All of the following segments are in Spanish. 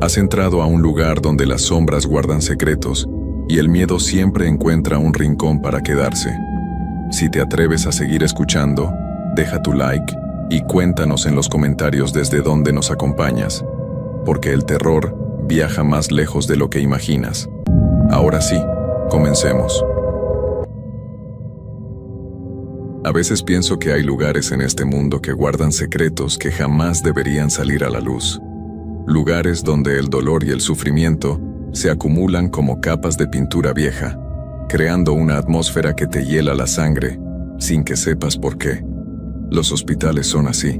Has entrado a un lugar donde las sombras guardan secretos y el miedo siempre encuentra un rincón para quedarse. Si te atreves a seguir escuchando, deja tu like y cuéntanos en los comentarios desde dónde nos acompañas, porque el terror viaja más lejos de lo que imaginas. Ahora sí, comencemos. A veces pienso que hay lugares en este mundo que guardan secretos que jamás deberían salir a la luz. Lugares donde el dolor y el sufrimiento se acumulan como capas de pintura vieja, creando una atmósfera que te hiela la sangre, sin que sepas por qué. Los hospitales son así.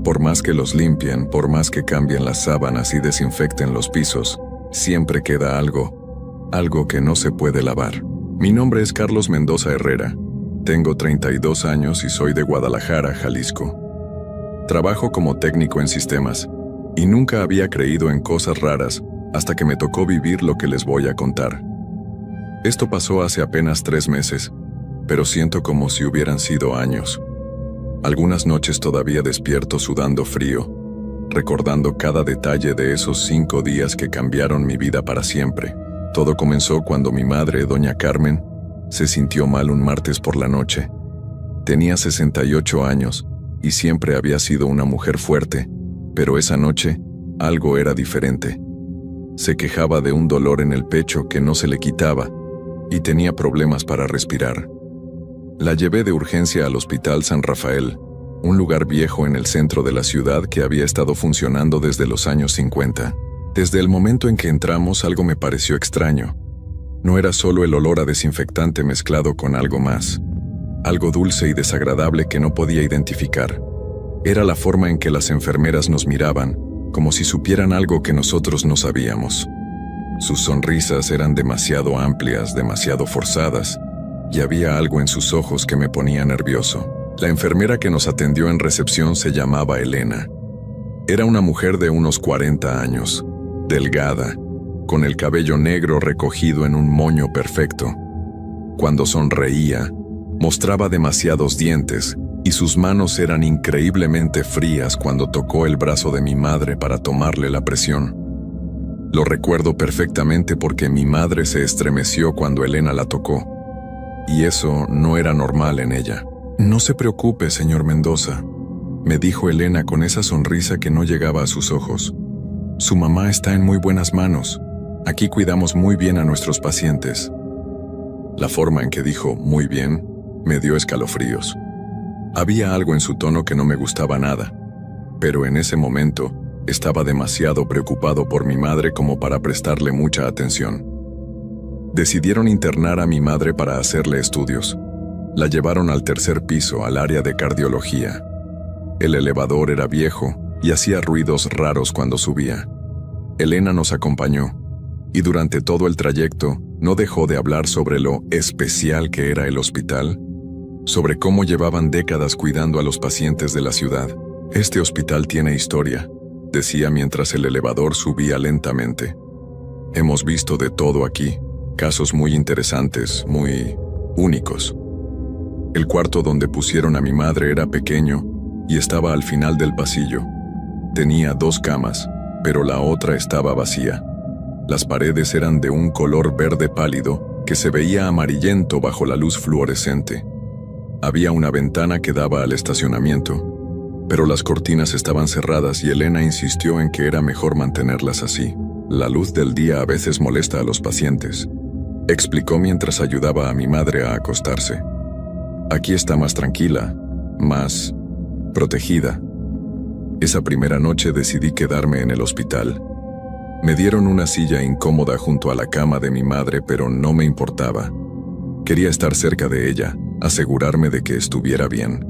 Por más que los limpien, por más que cambien las sábanas y desinfecten los pisos, siempre queda algo que no se puede lavar. Mi nombre es Carlos Mendoza Herrera. Tengo 32 años y soy de Guadalajara, Jalisco. Trabajo como técnico en sistemas y nunca había creído en cosas raras hasta que me tocó vivir lo que les voy a contar. Esto pasó hace apenas 3 meses, pero siento como si hubieran sido años. Algunas noches todavía despierto sudando frío, recordando cada detalle de esos 5 días que cambiaron mi vida para siempre. Todo comenzó cuando mi madre, doña Carmen, se sintió mal un martes por la noche. Tenía 68 años y siempre había sido una mujer fuerte, pero esa noche algo era diferente. Se quejaba de un dolor en el pecho que no se le quitaba y tenía problemas para respirar. La llevé de urgencia al Hospital San Rafael, un lugar viejo en el centro de la ciudad que había estado funcionando desde los años 50. Desde el momento en que entramos algo me pareció extraño. No era solo el olor a desinfectante mezclado con algo más, algo dulce y desagradable que no podía identificar. Era la forma en que las enfermeras nos miraban, como si supieran algo que nosotros no sabíamos. Sus sonrisas eran demasiado amplias, demasiado forzadas, y había algo en sus ojos que me ponía nervioso. La enfermera que nos atendió en recepción se llamaba Elena. Era una mujer de unos 40 años, delgada, con el cabello negro recogido en un moño perfecto. Cuando sonreía, mostraba demasiados dientes y sus manos eran increíblemente frías cuando tocó el brazo de mi madre para tomarle la presión. Lo recuerdo perfectamente porque mi madre se estremeció cuando Elena la tocó, y eso no era normal en ella. «No se preocupe, señor Mendoza», me dijo Elena con esa sonrisa que no llegaba a sus ojos. «Su mamá está en muy buenas manos. Aquí cuidamos muy bien a nuestros pacientes». La forma en que dijo «muy bien» me dio escalofríos. Había algo en su tono que no me gustaba nada, pero en ese momento estaba demasiado preocupado por mi madre como para prestarle mucha atención. Decidieron internar a mi madre para hacerle estudios. La llevaron al 3er piso, al área de cardiología. El elevador era viejo y hacía ruidos raros cuando subía. Elena nos acompañó, y durante todo el trayecto no dejó de hablar sobre lo especial que era el hospital, sobre cómo llevaban décadas cuidando a los pacientes de la ciudad. «Este hospital tiene historia», decía mientras el elevador subía lentamente. «Hemos visto de todo aquí, casos muy interesantes, muy únicos». El cuarto donde pusieron a mi madre era pequeño y estaba al final del pasillo. Tenía 2 camas, pero la otra estaba vacía. Las paredes eran de un color verde pálido que se veía amarillento bajo la luz fluorescente. Había una ventana que daba al estacionamiento, pero las cortinas estaban cerradas y Elena insistió en que era mejor mantenerlas así. «La luz del día a veces molesta a los pacientes», explicó mientras ayudaba a mi madre a acostarse. «Aquí está más tranquila, más protegida». Esa primera noche decidí quedarme en el hospital. Me dieron una silla incómoda junto a la cama de mi madre, pero no me importaba. Quería estar cerca de ella, asegurarme de que estuviera bien.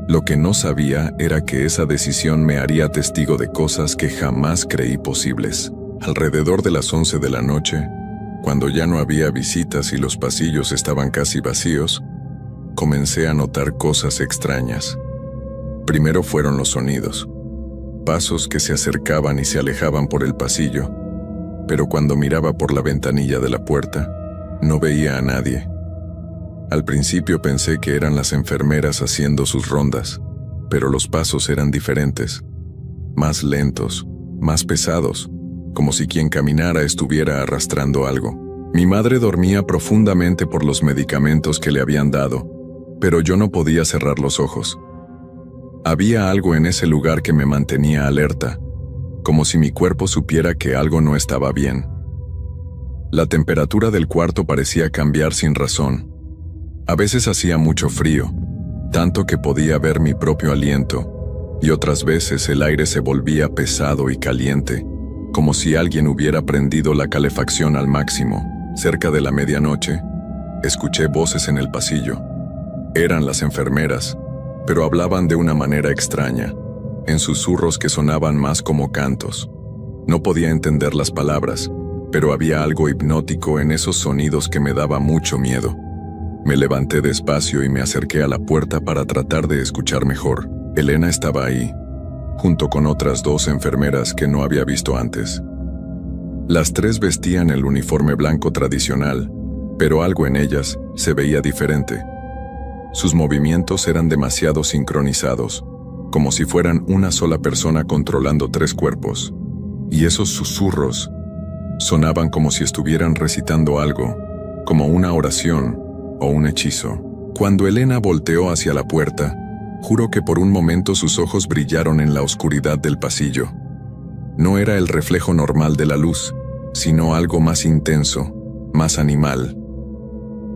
Lo que no sabía era que esa decisión me haría testigo de cosas que jamás creí posibles. Alrededor de las 11 de la noche, cuando ya no había visitas y los pasillos estaban casi vacíos, comencé a notar cosas extrañas. Primero fueron los sonidos. Pasos que se acercaban y se alejaban por el pasillo, pero cuando miraba por la ventanilla de la puerta, no veía a nadie. Al principio pensé que eran las enfermeras haciendo sus rondas, pero los pasos eran diferentes, más lentos, más pesados, como si quien caminara estuviera arrastrando algo. Mi madre dormía profundamente por los medicamentos que le habían dado, pero yo no podía cerrar los ojos. Había algo en ese lugar que me mantenía alerta, como si mi cuerpo supiera que algo no estaba bien. La temperatura del cuarto parecía cambiar sin razón. A veces hacía mucho frío, tanto que podía ver mi propio aliento, y otras veces el aire se volvía pesado y caliente, como si alguien hubiera prendido la calefacción al máximo. Cerca de la medianoche, escuché voces en el pasillo. Eran las enfermeras, pero hablaban de una manera extraña, en susurros que sonaban más como cantos. No podía entender las palabras, pero había algo hipnótico en esos sonidos que me daba mucho miedo. Me levanté despacio y me acerqué a la puerta para tratar de escuchar mejor. Elena estaba ahí, junto con otras 2 enfermeras que no había visto antes. Las 3 vestían el uniforme blanco tradicional, pero algo en ellas se veía diferente. Sus movimientos eran demasiado sincronizados, como si fueran una sola persona controlando 3 cuerpos. Y esos susurros sonaban como si estuvieran recitando algo, como una oración o un hechizo. Cuando Elena volteó hacia la puerta, juro que por un momento sus ojos brillaron en la oscuridad del pasillo. No era el reflejo normal de la luz, sino algo más intenso, más animal.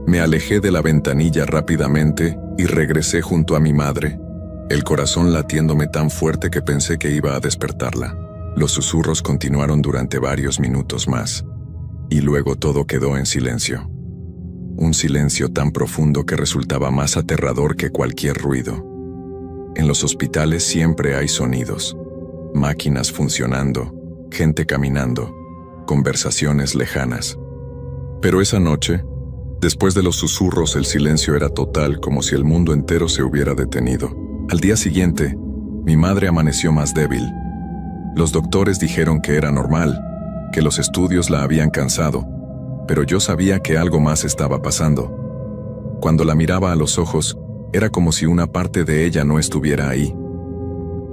Me alejé de la ventanilla rápidamente y regresé junto a mi madre, el corazón latiéndome tan fuerte que pensé que iba a despertarla. Los susurros continuaron durante varios minutos más, y luego todo quedó en silencio. Un silencio tan profundo que resultaba más aterrador que cualquier ruido. En los hospitales siempre hay sonidos, máquinas funcionando, gente caminando, conversaciones lejanas. Pero esa noche, después de los susurros, el silencio era total, como si el mundo entero se hubiera detenido. Al día siguiente, mi madre amaneció más débil. Los doctores dijeron que era normal, que los estudios la habían cansado, pero yo sabía que algo más estaba pasando. Cuando la miraba a los ojos, era como si una parte de ella no estuviera ahí,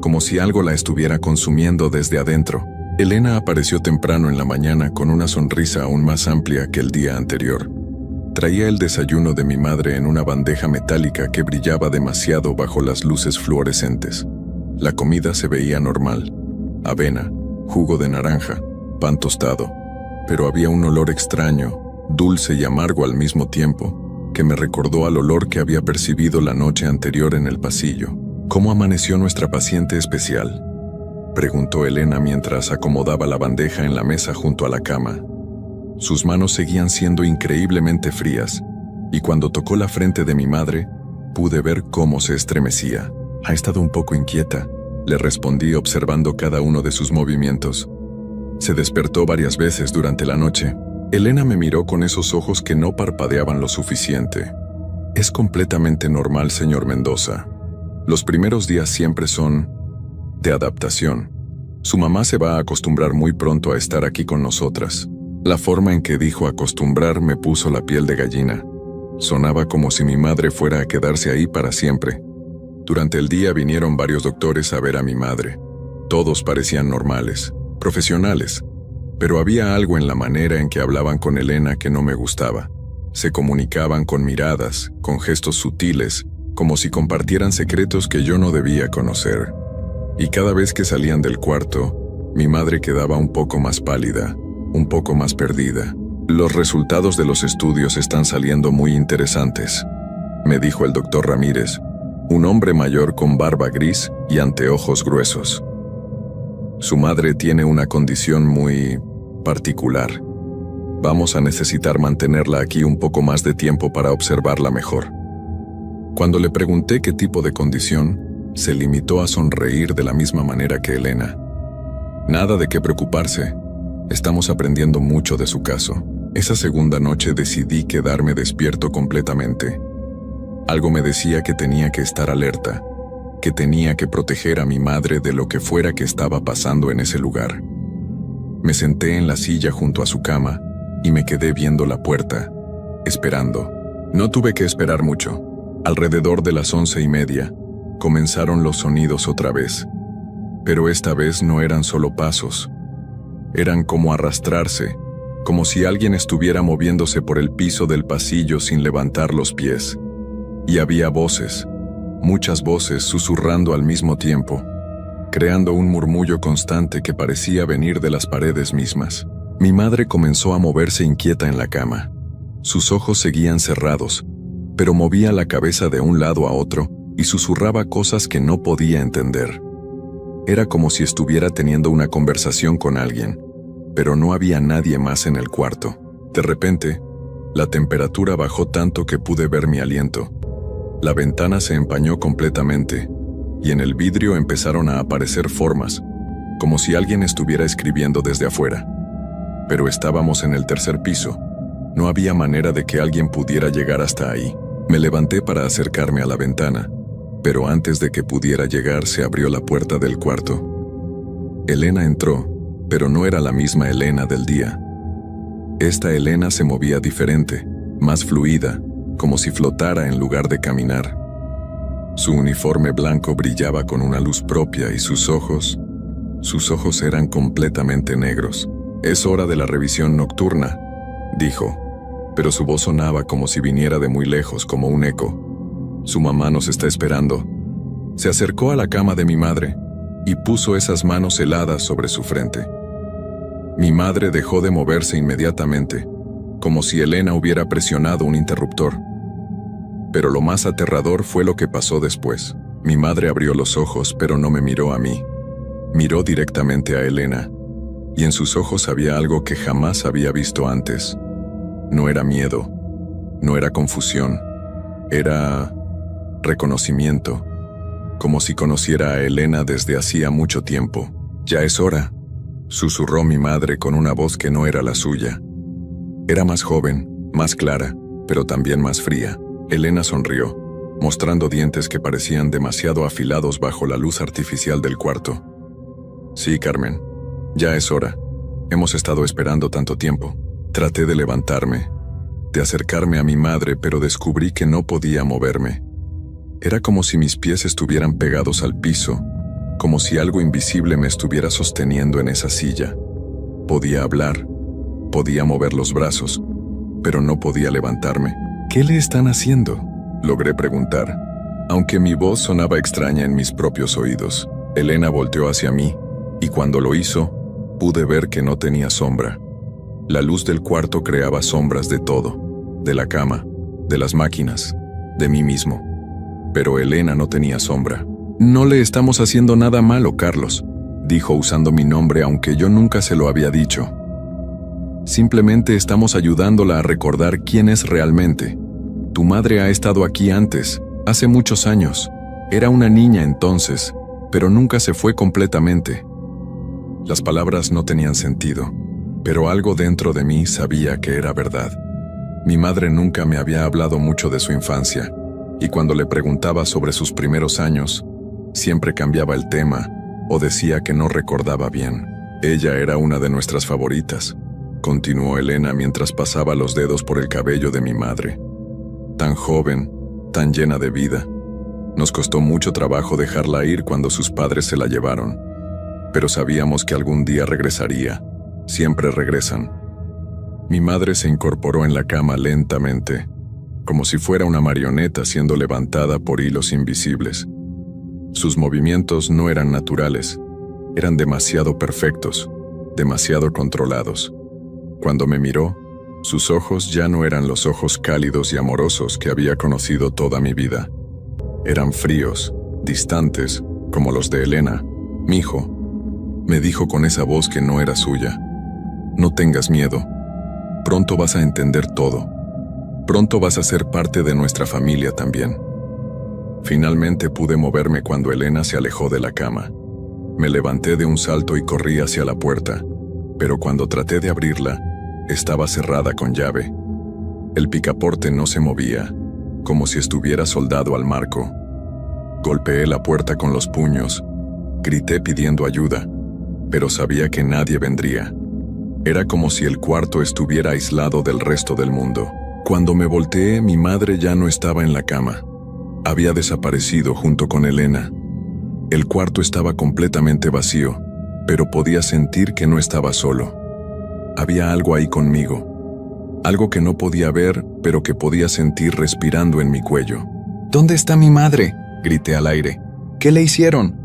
como si algo la estuviera consumiendo desde adentro. Elena apareció temprano en la mañana con una sonrisa aún más amplia que el día anterior. Traía el desayuno de mi madre en una bandeja metálica que brillaba demasiado bajo las luces fluorescentes. La comida se veía normal: avena, jugo de naranja, pan tostado, pero había un olor extraño, dulce y amargo al mismo tiempo, que me recordó al olor que había percibido la noche anterior en el pasillo. ¿Cómo amaneció nuestra paciente especial?, preguntó Elena mientras acomodaba la bandeja en la mesa junto a la cama. Sus manos seguían siendo increíblemente frías, y cuando tocó la frente de mi madre, pude ver cómo se estremecía. «Ha estado un poco inquieta», le respondí observando cada uno de sus movimientos. Se despertó varias veces durante la noche. Elena me miró con esos ojos que no parpadeaban lo suficiente. «Es completamente normal, señor Mendoza. Los primeros días siempre son de adaptación. Su mamá se va a acostumbrar muy pronto a estar aquí con nosotras». La forma en que dijo acostumbrar me puso la piel de gallina. Sonaba como si mi madre fuera a quedarse ahí para siempre. Durante el día vinieron varios doctores a ver a mi madre. Todos parecían normales, profesionales, pero había algo en la manera en que hablaban con Elena que no me gustaba. Se comunicaban con miradas, con gestos sutiles, como si compartieran secretos que yo no debía conocer. Y cada vez que salían del cuarto, mi madre quedaba un poco más pálida, un poco más perdida. «Los resultados de los estudios están saliendo muy interesantes», me dijo el doctor Ramírez, un hombre mayor con barba gris y anteojos gruesos. «Su madre tiene una condición muy particular. Vamos a necesitar mantenerla aquí un poco más de tiempo para observarla mejor». Cuando le pregunté qué tipo de condición, se limitó a sonreír de la misma manera que Elena. «Nada de qué preocuparse. Estamos aprendiendo mucho de su caso». Esa segunda noche decidí quedarme despierto completamente. Algo me decía que tenía que estar alerta, que tenía que proteger a mi madre de lo que fuera que estaba pasando en ese lugar. Me senté en la silla junto a su cama y me quedé viendo la puerta, esperando. No tuve que esperar mucho. Alrededor de las 11:30, comenzaron los sonidos otra vez. Pero esta vez no eran solo pasos. Eran como arrastrarse, como si alguien estuviera moviéndose por el piso del pasillo sin levantar los pies. Y había voces, muchas voces susurrando al mismo tiempo, creando un murmullo constante que parecía venir de las paredes mismas. Mi madre comenzó a moverse inquieta en la cama. Sus ojos seguían cerrados, pero movía la cabeza de un lado a otro y susurraba cosas que no podía entender. Era como si estuviera teniendo una conversación con alguien, pero no había nadie más en el cuarto. De repente, la temperatura bajó tanto que pude ver mi aliento. La ventana se empañó completamente, y en el vidrio empezaron a aparecer formas, como si alguien estuviera escribiendo desde afuera. Pero estábamos en el tercer piso. No había manera de que alguien pudiera llegar hasta ahí. Me levanté para acercarme a la ventana, pero antes de que pudiera llegar se abrió la puerta del cuarto. Elena entró, pero no era la misma Elena del día. Esta Elena se movía diferente, más fluida, como si flotara en lugar de caminar. Su uniforme blanco brillaba con una luz propia y sus ojos eran completamente negros. «Es hora de la revisión nocturna», dijo, pero su voz sonaba como si viniera de muy lejos, como un eco. «Su mamá nos está esperando». Se acercó a la cama de mi madre y puso esas manos heladas sobre su frente. Mi madre dejó de moverse inmediatamente, como si Elena hubiera presionado un interruptor. Pero lo más aterrador fue lo que pasó después. Mi madre abrió los ojos, pero no me miró a mí. Miró directamente a Elena, y en sus ojos había algo que jamás había visto antes. No era miedo, no era confusión, era reconocimiento, como si conociera a Elena desde hacía mucho tiempo. «Ya es hora», susurró mi madre con una voz que no era la suya. Era más joven, más clara, pero también más fría. Elena sonrió, mostrando dientes que parecían demasiado afilados bajo la luz artificial del cuarto. «Sí, Carmen, ya es hora. Hemos estado esperando tanto tiempo». Traté de levantarme, de acercarme a mi madre, pero descubrí que no podía moverme. Era como si mis pies estuvieran pegados al piso, como si algo invisible me estuviera sosteniendo en esa silla. Podía hablar, podía mover los brazos, pero no podía levantarme. «¿Qué le están haciendo?», logré preguntar, aunque mi voz sonaba extraña en mis propios oídos. Elena volteó hacia mí, y cuando lo hizo, pude ver que no tenía sombra. La luz del cuarto creaba sombras de todo, de la cama, de las máquinas, de mí mismo. Pero Elena no tenía sombra. «No le estamos haciendo nada malo, Carlos», dijo usando mi nombre aunque yo nunca se lo había dicho. «Simplemente estamos ayudándola a recordar quién es realmente. Tu madre ha estado aquí antes, hace muchos años. Era una niña entonces, pero nunca se fue completamente». Las palabras no tenían sentido, pero algo dentro de mí sabía que era verdad. Mi madre nunca me había hablado mucho de su infancia, y cuando le preguntaba sobre sus primeros años, siempre cambiaba el tema o decía que no recordaba bien. «Ella era una de nuestras favoritas», continuó Elena mientras pasaba los dedos por el cabello de mi madre. «Tan joven, tan llena de vida. Nos costó mucho trabajo dejarla ir cuando sus padres se la llevaron, pero sabíamos que algún día regresaría. Siempre regresan». Mi madre se incorporó en la cama lentamente, como si fuera una marioneta siendo levantada por hilos invisibles. Sus movimientos no eran naturales, eran demasiado perfectos, demasiado controlados. Cuando me miró, sus ojos ya no eran los ojos cálidos y amorosos que había conocido toda mi vida. Eran fríos, distantes, como los de Elena. «Mijo», me dijo con esa voz que no era suya, «no tengas miedo. Pronto vas a entender todo. Pronto vas a ser parte de nuestra familia también». Finalmente pude moverme cuando Elena se alejó de la cama. Me levanté de un salto y corrí hacia la puerta, pero cuando traté de abrirla, estaba cerrada con llave. El picaporte no se movía, como si estuviera soldado al marco. Golpeé la puerta con los puños, grité pidiendo ayuda, pero sabía que nadie vendría. Era como si el cuarto estuviera aislado del resto del mundo. Cuando me volteé, mi madre ya no estaba en la cama. Había desaparecido junto con Elena. El cuarto estaba completamente vacío, pero podía sentir que no estaba solo. Había algo ahí conmigo, algo que no podía ver, pero que podía sentir respirando en mi cuello. ¿Dónde está mi madre?, grité al aire. ¿Qué le hicieron?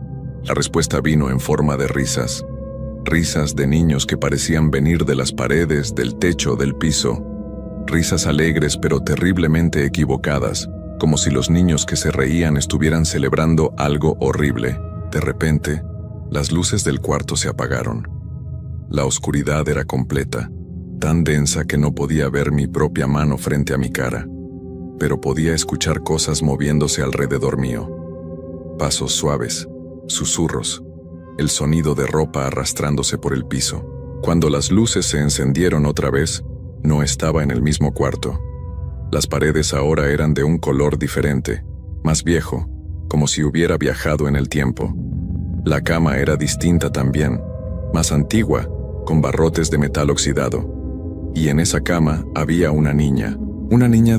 La respuesta vino en forma de risas. Risas de niños que parecían venir de las paredes, del techo, del piso. Risas alegres pero terriblemente equivocadas, como si los niños que se reían estuvieran celebrando algo horrible. De repente, las luces del cuarto se apagaron. La oscuridad era completa, tan densa que no podía ver mi propia mano frente a mi cara, pero podía escuchar cosas moviéndose alrededor mío. Pasos suaves, susurros, el sonido de ropa arrastrándose por el piso. Cuando las luces se encendieron otra vez, no estaba en el mismo cuarto. Las paredes ahora eran de un color diferente, más viejo, como si hubiera viajado en el tiempo. La cama era distinta también, más antigua, con barrotes de metal oxidado. Y en esa cama había una niña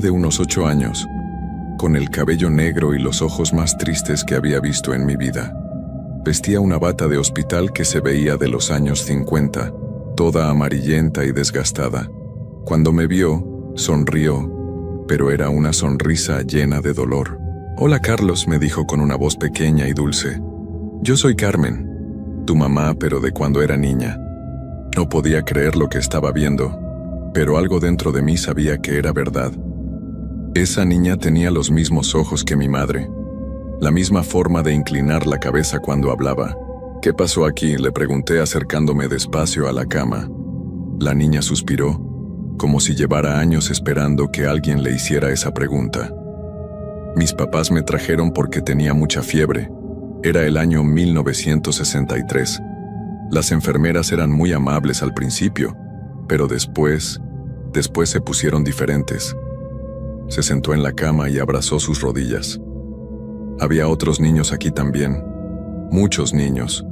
de unos 8 años, con el cabello negro y los ojos más tristes que había visto en mi vida. Vestía una bata de hospital que se veía de los años 50, toda amarillenta y desgastada. Cuando me vio, sonrió, pero era una sonrisa llena de dolor. «Hola, Carlos», me dijo con una voz pequeña y dulce. «Yo soy Carmen, tu mamá, pero de cuando era niña». No podía creer lo que estaba viendo, pero algo dentro de mí sabía que era verdad. Esa niña tenía los mismos ojos que mi madre, la misma forma de inclinar la cabeza cuando hablaba. «¿Qué pasó aquí?», le pregunté acercándome despacio a la cama. La niña suspiró, como si llevara años esperando que alguien le hiciera esa pregunta. «Mis papás me trajeron porque tenía mucha fiebre. Era el año 1963. Las enfermeras eran muy amables al principio, pero después se pusieron diferentes». Se sentó en la cama y abrazó sus rodillas. Había otros niños aquí también, muchos niños,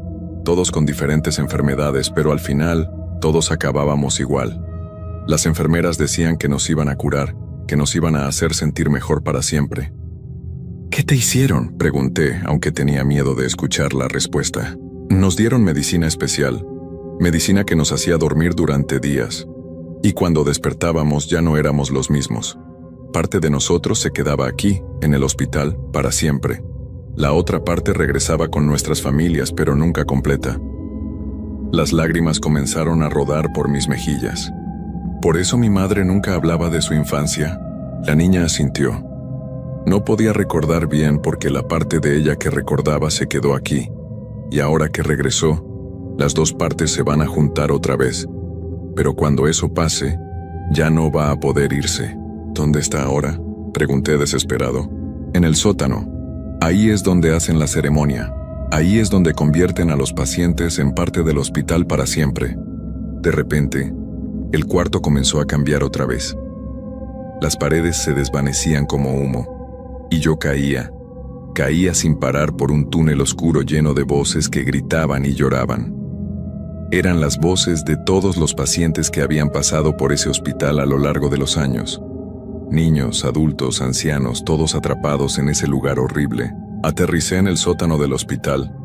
todos con diferentes enfermedades, pero al final todos acabábamos igual. Las enfermeras decían que nos iban a curar, que nos iban a hacer sentir mejor para siempre. «¿Qué te hicieron?», pregunté, aunque tenía miedo de escuchar la respuesta. «Nos dieron medicina especial, medicina que nos hacía dormir durante días, y cuando despertábamos ya no éramos los mismos. Parte de nosotros se quedaba aquí, en el hospital, para siempre. La otra parte regresaba con nuestras familias, pero nunca completa». Las lágrimas comenzaron a rodar por mis mejillas. «¿Por eso mi madre nunca hablaba de su infancia?». La niña asintió. No podía recordar bien porque la parte de ella que recordaba se quedó aquí, y ahora que regresó, las dos partes se van a juntar otra vez. Pero cuando eso pase, ya no va a poder irse. «¿Dónde está ahora?», pregunté desesperado. «En el sótano. Ahí es donde hacen la ceremonia. Ahí es donde convierten a los pacientes en parte del hospital para siempre». De repente, el cuarto comenzó a cambiar otra vez. Las paredes se desvanecían como humo, y yo caía sin parar por un túnel oscuro lleno de voces que gritaban y lloraban. Eran las voces de todos los pacientes que habían pasado por ese hospital a lo largo de los años. Niños, adultos, ancianos, todos atrapados en ese lugar horrible. Aterricé en el sótano del hospital.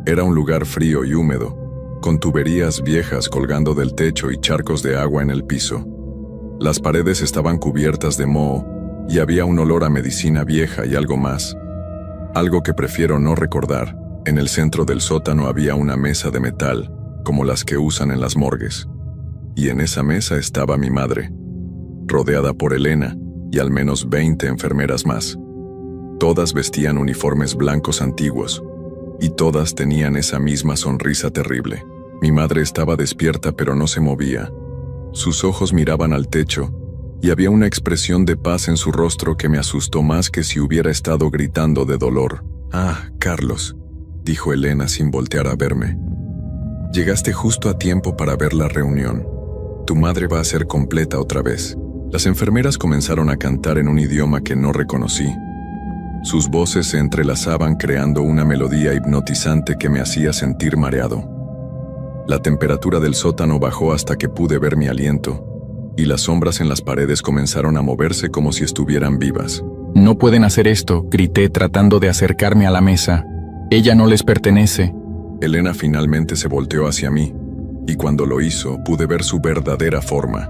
Era un lugar frío y húmedo, con tuberías viejas colgando del techo y charcos de agua en el piso. Las paredes estaban cubiertas de moho y había un olor a medicina vieja y algo más. Algo que prefiero no recordar. En el centro del sótano había una mesa de metal, como las que usan en las morgues. Y en esa mesa estaba mi madre, rodeada por Elena y al menos 20 enfermeras más. Todas vestían uniformes blancos antiguos, y todas tenían esa misma sonrisa terrible. Mi madre estaba despierta pero no se movía. Sus ojos miraban al techo, y había una expresión de paz en su rostro que me asustó más que si hubiera estado gritando de dolor. «Ah, Carlos», dijo Elena sin voltear a verme. «Llegaste justo a tiempo para ver la reunión. Tu madre va a ser completa otra vez». Las enfermeras comenzaron a cantar en un idioma que no reconocí. Sus voces se entrelazaban creando una melodía hipnotizante que me hacía sentir mareado. La temperatura del sótano bajó hasta que pude ver mi aliento, y las sombras en las paredes comenzaron a moverse como si estuvieran vivas. «No pueden hacer esto», grité tratando de acercarme a la mesa. «Ella no les pertenece». Elena finalmente se volteó hacia mí, y cuando lo hizo pude ver su verdadera forma.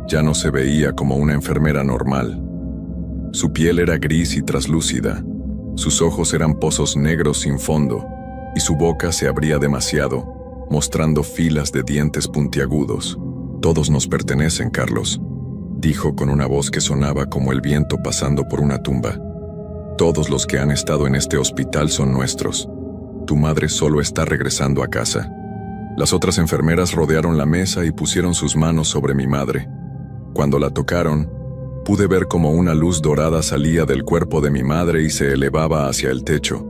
Ya no se veía como una enfermera normal. Su piel era gris y traslúcida, sus ojos eran pozos negros sin fondo, y su boca se abría demasiado, mostrando filas de dientes puntiagudos. «Todos nos pertenecen, Carlos», dijo con una voz que sonaba como el viento pasando por una tumba. «Todos los que han estado en este hospital son nuestros. Tu madre solo está regresando a casa». Las otras enfermeras rodearon la mesa y pusieron sus manos sobre mi madre. Cuando la tocaron, pude ver como una luz dorada salía del cuerpo de mi madre y se elevaba hacia el techo.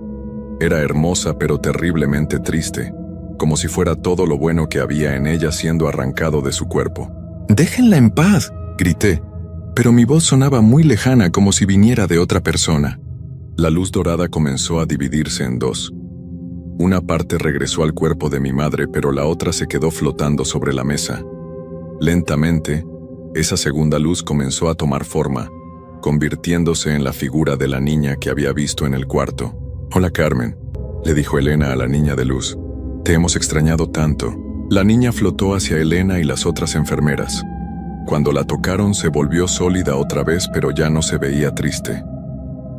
Era hermosa pero terriblemente triste, como si fuera todo lo bueno que había en ella siendo arrancado de su cuerpo. «Déjenla en paz», grité, pero mi voz sonaba muy lejana como si viniera de otra persona. La luz dorada comenzó a dividirse en dos. Una parte regresó al cuerpo de mi madre, pero la otra se quedó flotando sobre la mesa. Lentamente, esa segunda luz comenzó a tomar forma, convirtiéndose en la figura de la niña que había visto en el cuarto. «Hola, Carmen», le dijo Elena a la niña de luz. «Te hemos extrañado tanto». La niña flotó hacia Elena y las otras enfermeras. Cuando la tocaron se volvió sólida otra vez, pero ya no se veía triste.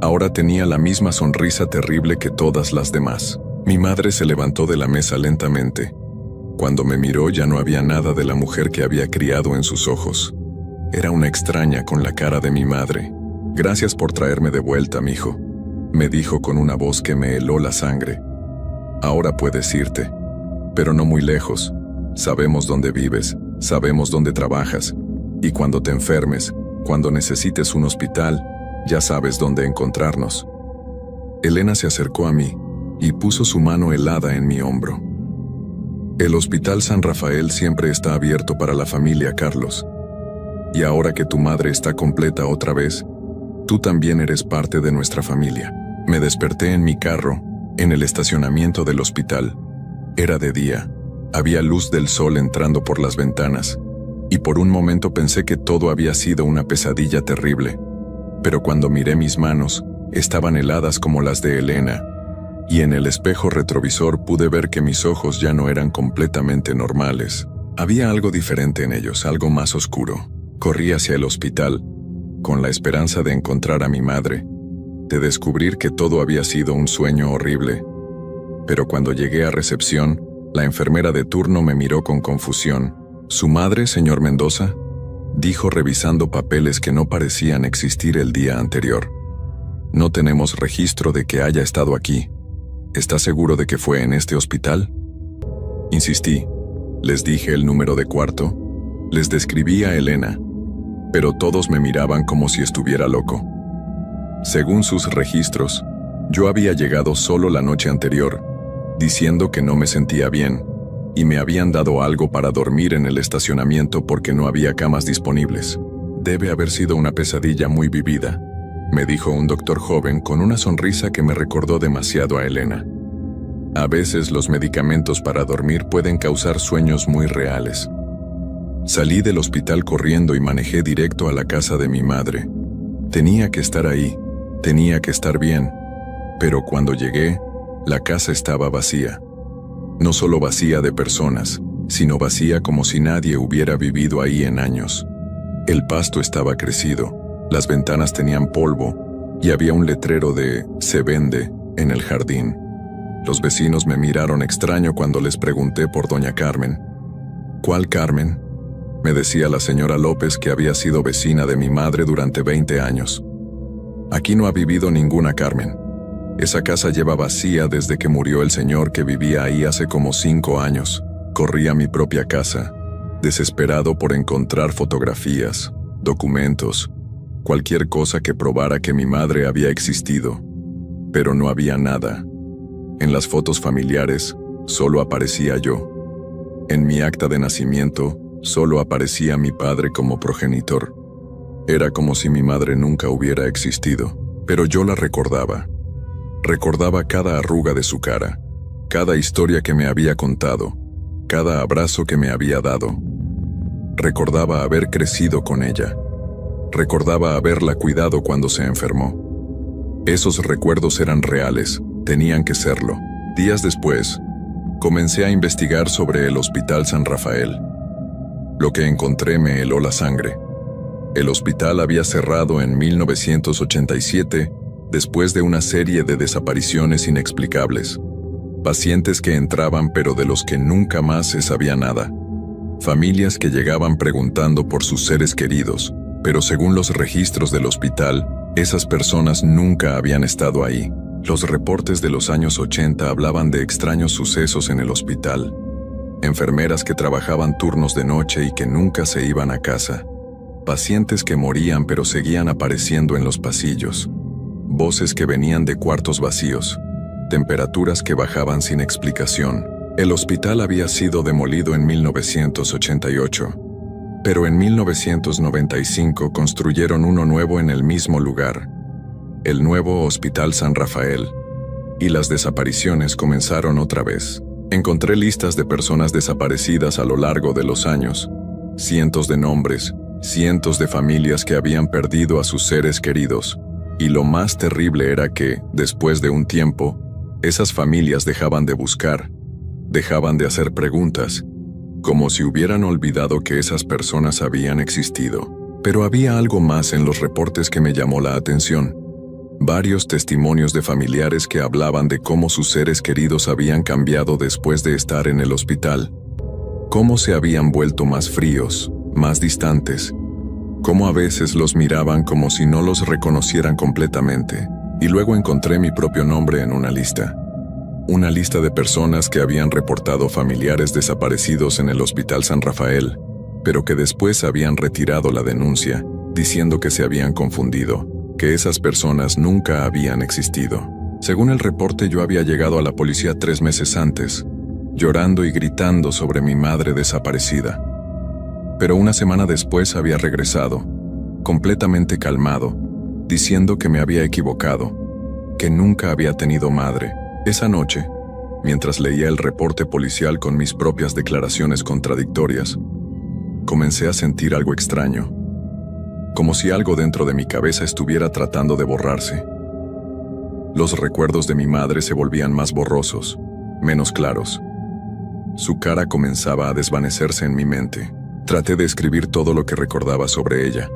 Ahora tenía la misma sonrisa terrible que todas las demás. Mi madre se levantó de la mesa lentamente. Cuando me miró ya no había nada de la mujer que había criado en sus ojos. Era una extraña con la cara de mi madre. «Gracias por traerme de vuelta, mijo», me dijo con una voz que me heló la sangre. «Ahora puedes irte, pero no muy lejos. Sabemos dónde vives, sabemos dónde trabajas, y cuando te enfermes, cuando necesites un hospital, ya sabes dónde encontrarnos». Elena se acercó a mí y puso su mano helada en mi hombro. «El Hospital San Rafael siempre está abierto para la familia, Carlos. Y ahora que tu madre está completa otra vez, tú también eres parte de nuestra familia». Me desperté en mi carro, en el estacionamiento del hospital. Era de día, había luz del sol entrando por las ventanas, y por un momento pensé que todo había sido una pesadilla terrible. Pero cuando miré mis manos, estaban heladas como las de Elena, y en el espejo retrovisor pude ver que mis ojos ya no eran completamente normales. Había algo diferente en ellos, algo más oscuro. Corrí hacia el hospital, con la esperanza de encontrar a mi madre, de descubrir que todo había sido un sueño horrible. Pero cuando llegué a recepción, la enfermera de turno me miró con confusión. «¿Su madre, señor Mendoza?», dijo revisando papeles que no parecían existir el día anterior. «No tenemos registro de que haya estado aquí. ¿Está seguro de que fue en este hospital?». Insistí. Les dije el número de cuarto. Les describí a Elena, pero todos me miraban como si estuviera loco. Según sus registros, yo había llegado solo la noche anterior, diciendo que no me sentía bien, y me habían dado algo para dormir en el estacionamiento porque no había camas disponibles. «Debe haber sido una pesadilla muy vivida», me dijo un doctor joven con una sonrisa que me recordó demasiado a Elena. «A veces los medicamentos para dormir pueden causar sueños muy reales». Salí del hospital corriendo y manejé directo a la casa de mi madre. Tenía que estar ahí, tenía que estar bien, pero cuando llegué, la casa estaba vacía. No solo vacía de personas, sino vacía como si nadie hubiera vivido ahí en años. El pasto estaba crecido, las ventanas tenían polvo y había un letrero de «Se vende» en el jardín. Los vecinos me miraron extraño cuando les pregunté por doña Carmen. «¿Cuál Carmen?», me decía la señora López, que había sido vecina de mi madre durante 20 años. «Aquí no ha vivido ninguna Carmen. Esa casa lleva vacía desde que murió el señor que vivía ahí hace como 5 años. Corrí a mi propia casa, desesperado por encontrar fotografías, documentos, cualquier cosa que probara que mi madre había existido. Pero no había nada. En las fotos familiares, solo aparecía yo. En mi acta de nacimiento, solo aparecía mi padre como progenitor. Era como si mi madre nunca hubiera existido, pero yo la recordaba. Recordaba cada arruga de su cara, cada historia que me había contado, cada abrazo que me había dado. Recordaba haber crecido con ella. Recordaba haberla cuidado cuando se enfermó. Esos recuerdos eran reales, tenían que serlo. Días después, Comencé a investigar sobre el Hospital San Rafael. Lo que encontré me heló la sangre. El hospital había cerrado en 1987 después de una serie de desapariciones inexplicables. Pacientes que entraban pero de los que nunca más se sabía nada. Familias que llegaban preguntando por sus seres queridos, pero según los registros del hospital, esas personas nunca habían estado ahí. Los reportes de los años 80 hablaban de extraños sucesos en el hospital. Enfermeras que trabajaban turnos de noche y que nunca se iban a casa. Pacientes que morían pero seguían apareciendo en los pasillos. Voces que venían de cuartos vacíos. Temperaturas que bajaban sin explicación. El hospital había sido demolido en 1988. Pero en 1995 construyeron uno nuevo en el mismo lugar. El nuevo Hospital San Rafael. Y las desapariciones comenzaron otra vez. Encontré listas de personas desaparecidas a lo largo de los años. Cientos de nombres, cientos de familias que habían perdido a sus seres queridos. Y lo más terrible era que, después de un tiempo, esas familias dejaban de buscar, dejaban de hacer preguntas, como si hubieran olvidado que esas personas habían existido. Pero había algo más en los reportes que me llamó la atención. Varios testimonios de familiares que hablaban de cómo sus seres queridos habían cambiado después de estar en el hospital. Cómo se habían vuelto más fríos, más distantes. Cómo a veces los miraban como si no los reconocieran completamente. Y luego encontré mi propio nombre en una lista. Una lista de personas que habían reportado familiares desaparecidos en el Hospital San Rafael, pero que después habían retirado la denuncia, diciendo que se habían confundido, que esas personas nunca habían existido. Según el reporte, yo había llegado a la policía 3 meses antes, llorando y gritando sobre mi madre desaparecida. Pero una semana después había regresado, completamente calmado, diciendo que me había equivocado, que nunca había tenido madre. Esa noche, mientras leía el reporte policial con mis propias declaraciones contradictorias, comencé a sentir algo extraño, como si algo dentro de mi cabeza estuviera tratando de borrarse. Los recuerdos de mi madre se volvían más borrosos, menos claros. Su cara comenzaba a desvanecerse en mi mente. Traté de escribir todo lo que recordaba sobre ella,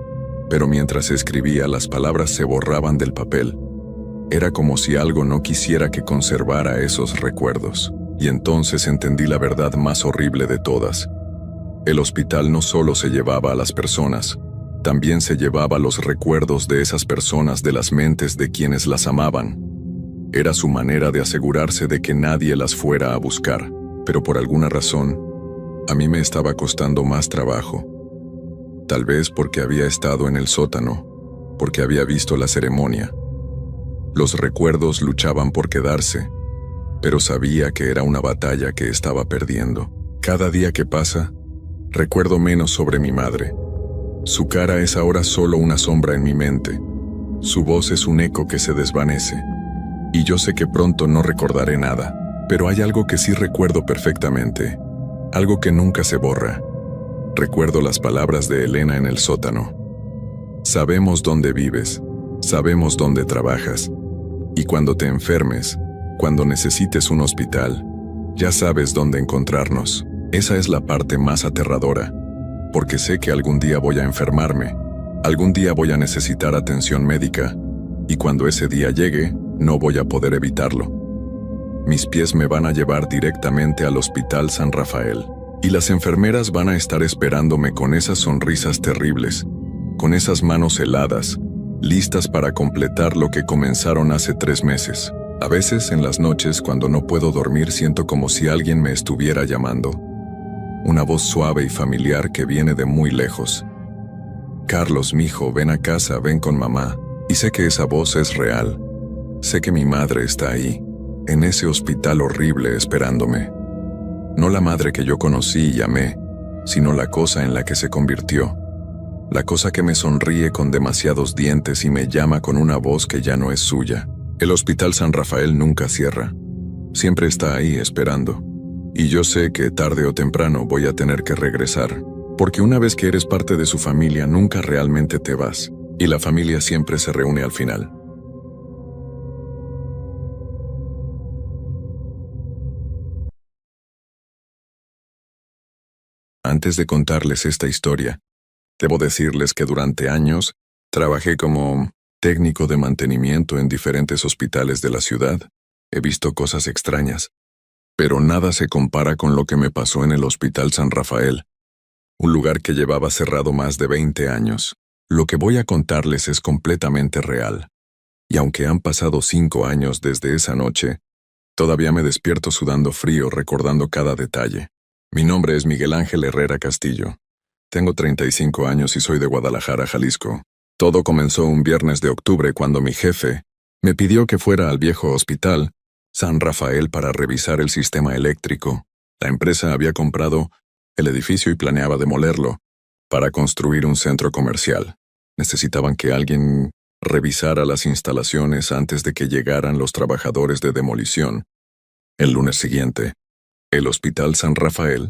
pero mientras escribía las palabras se borraban del papel. Era como si algo no quisiera que conservara esos recuerdos. Y entonces entendí la verdad más horrible de todas. El hospital no solo se llevaba a las personas, también se llevaba los recuerdos de esas personas de las mentes de quienes las amaban. Era su manera de asegurarse de que nadie las fuera a buscar, pero por alguna razón, a mí me estaba costando más trabajo. Tal vez porque había estado en el sótano, porque había visto la ceremonia. Los recuerdos luchaban por quedarse, pero sabía que era una batalla que estaba perdiendo. Cada día que pasa, recuerdo menos sobre mi madre. Su cara es ahora solo una sombra en mi mente. Su voz es un eco que se desvanece. Y yo sé que pronto no recordaré nada, pero hay algo que sí recuerdo perfectamente. Algo que nunca se borra. Recuerdo las palabras de Elena en el sótano. Sabemos dónde vives, sabemos dónde trabajas. Y cuando te enfermes, cuando necesites un hospital, ya sabes dónde encontrarnos. Esa es la parte más aterradora, porque sé que algún día voy a enfermarme, algún día voy a necesitar atención médica, y cuando ese día llegue, no voy a poder evitarlo. Mis pies me van a llevar directamente al Hospital San Rafael, y las enfermeras van a estar esperándome con esas sonrisas terribles, con esas manos heladas, listas para completar lo que comenzaron hace 3 meses. A veces, en las noches, cuando no puedo dormir, siento como si alguien me estuviera llamando. Una voz suave y familiar que viene de muy lejos. Carlos, mijo, ven a casa, ven con mamá. Y sé que esa voz es real. Sé que mi madre está ahí, en ese hospital horrible esperándome. No la madre que yo conocí y amé, sino la cosa en la que se convirtió. La cosa que me sonríe con demasiados dientes y me llama con una voz que ya no es suya. El Hospital San Rafael nunca cierra. Siempre está ahí esperando. Y yo sé que tarde o temprano voy a tener que regresar, porque una vez que eres parte de su familia nunca realmente te vas, y la familia siempre se reúne al final. Antes de contarles esta historia, debo decirles que durante años trabajé como técnico de mantenimiento en diferentes hospitales de la ciudad. He visto cosas extrañas, pero nada se compara con lo que me pasó en el Hospital San Rafael, un lugar que llevaba cerrado más de 20 años. Lo que voy a contarles es completamente real, y aunque han pasado 5 años desde esa noche, todavía me despierto sudando frío recordando cada detalle. Mi nombre es Miguel Ángel Herrera Castillo. Tengo 35 años y soy de Guadalajara, Jalisco. Todo comenzó un viernes de octubre cuando mi jefe me pidió que fuera al viejo hospital San Rafael para revisar el sistema eléctrico. La empresa había comprado el edificio y planeaba demolerlo para construir un centro comercial. Necesitaban que alguien revisara las instalaciones antes de que llegaran los trabajadores de demolición. El lunes siguiente, el Hospital San Rafael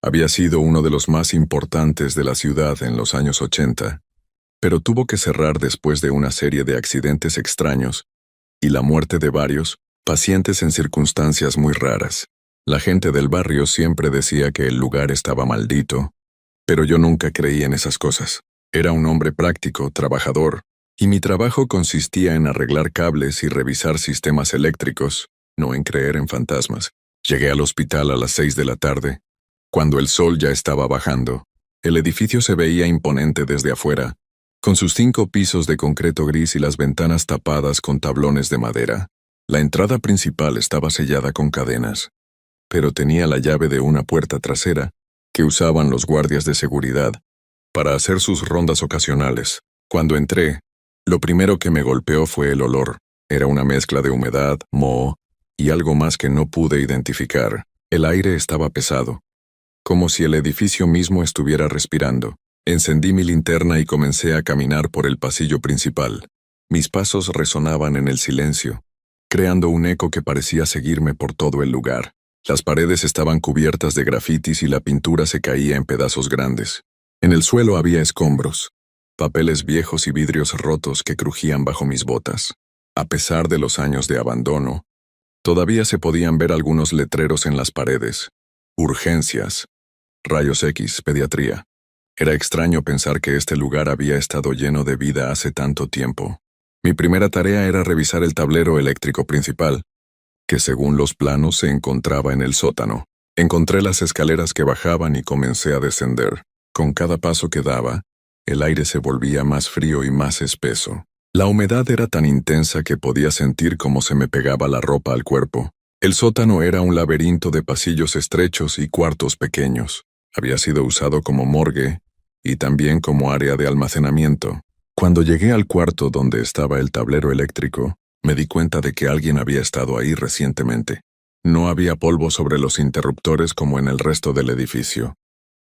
había sido uno de los más importantes de la ciudad en los años 80, pero tuvo que cerrar después de una serie de accidentes extraños y la muerte de varios pacientes en circunstancias muy raras. La gente del barrio siempre decía que el lugar estaba maldito, pero yo nunca creí en esas cosas. Era un hombre práctico, trabajador, y mi trabajo consistía en arreglar cables y revisar sistemas eléctricos, no en creer en fantasmas. Llegué al hospital a las 6 de la tarde, cuando el sol ya estaba bajando. El edificio se veía imponente desde afuera, con sus 5 pisos de concreto gris y las ventanas tapadas con tablones de madera. La entrada principal estaba sellada con cadenas, pero tenía la llave de una puerta trasera que usaban los guardias de seguridad para hacer sus rondas ocasionales. Cuando entré, lo primero que me golpeó fue el olor. Era una mezcla de humedad, moho y algo más que no pude identificar. El aire estaba pesado, como si el edificio mismo estuviera respirando. Encendí mi linterna y comencé a caminar por el pasillo principal. Mis pasos resonaban en el silencio, creando un eco que parecía seguirme por todo el lugar. Las paredes estaban cubiertas de grafitis y la pintura se caía en pedazos grandes. En el suelo había escombros, papeles viejos y vidrios rotos que crujían bajo mis botas. A pesar de los años de abandono, todavía se podían ver algunos letreros en las paredes. Urgencias, rayos X, pediatría. Era extraño pensar que este lugar había estado lleno de vida hace tanto tiempo. Mi primera tarea era revisar el tablero eléctrico principal, que según los planos se encontraba en el sótano. Encontré las escaleras que bajaban y comencé a descender. Con cada paso que daba, el aire se volvía más frío y más espeso. La humedad era tan intensa que podía sentir cómo se me pegaba la ropa al cuerpo. El sótano era un laberinto de pasillos estrechos y cuartos pequeños. Había sido usado como morgue y también como área de almacenamiento. Cuando llegué al cuarto donde estaba el tablero eléctrico, me di cuenta de que alguien había estado ahí recientemente. No había polvo sobre los interruptores como en el resto del edificio,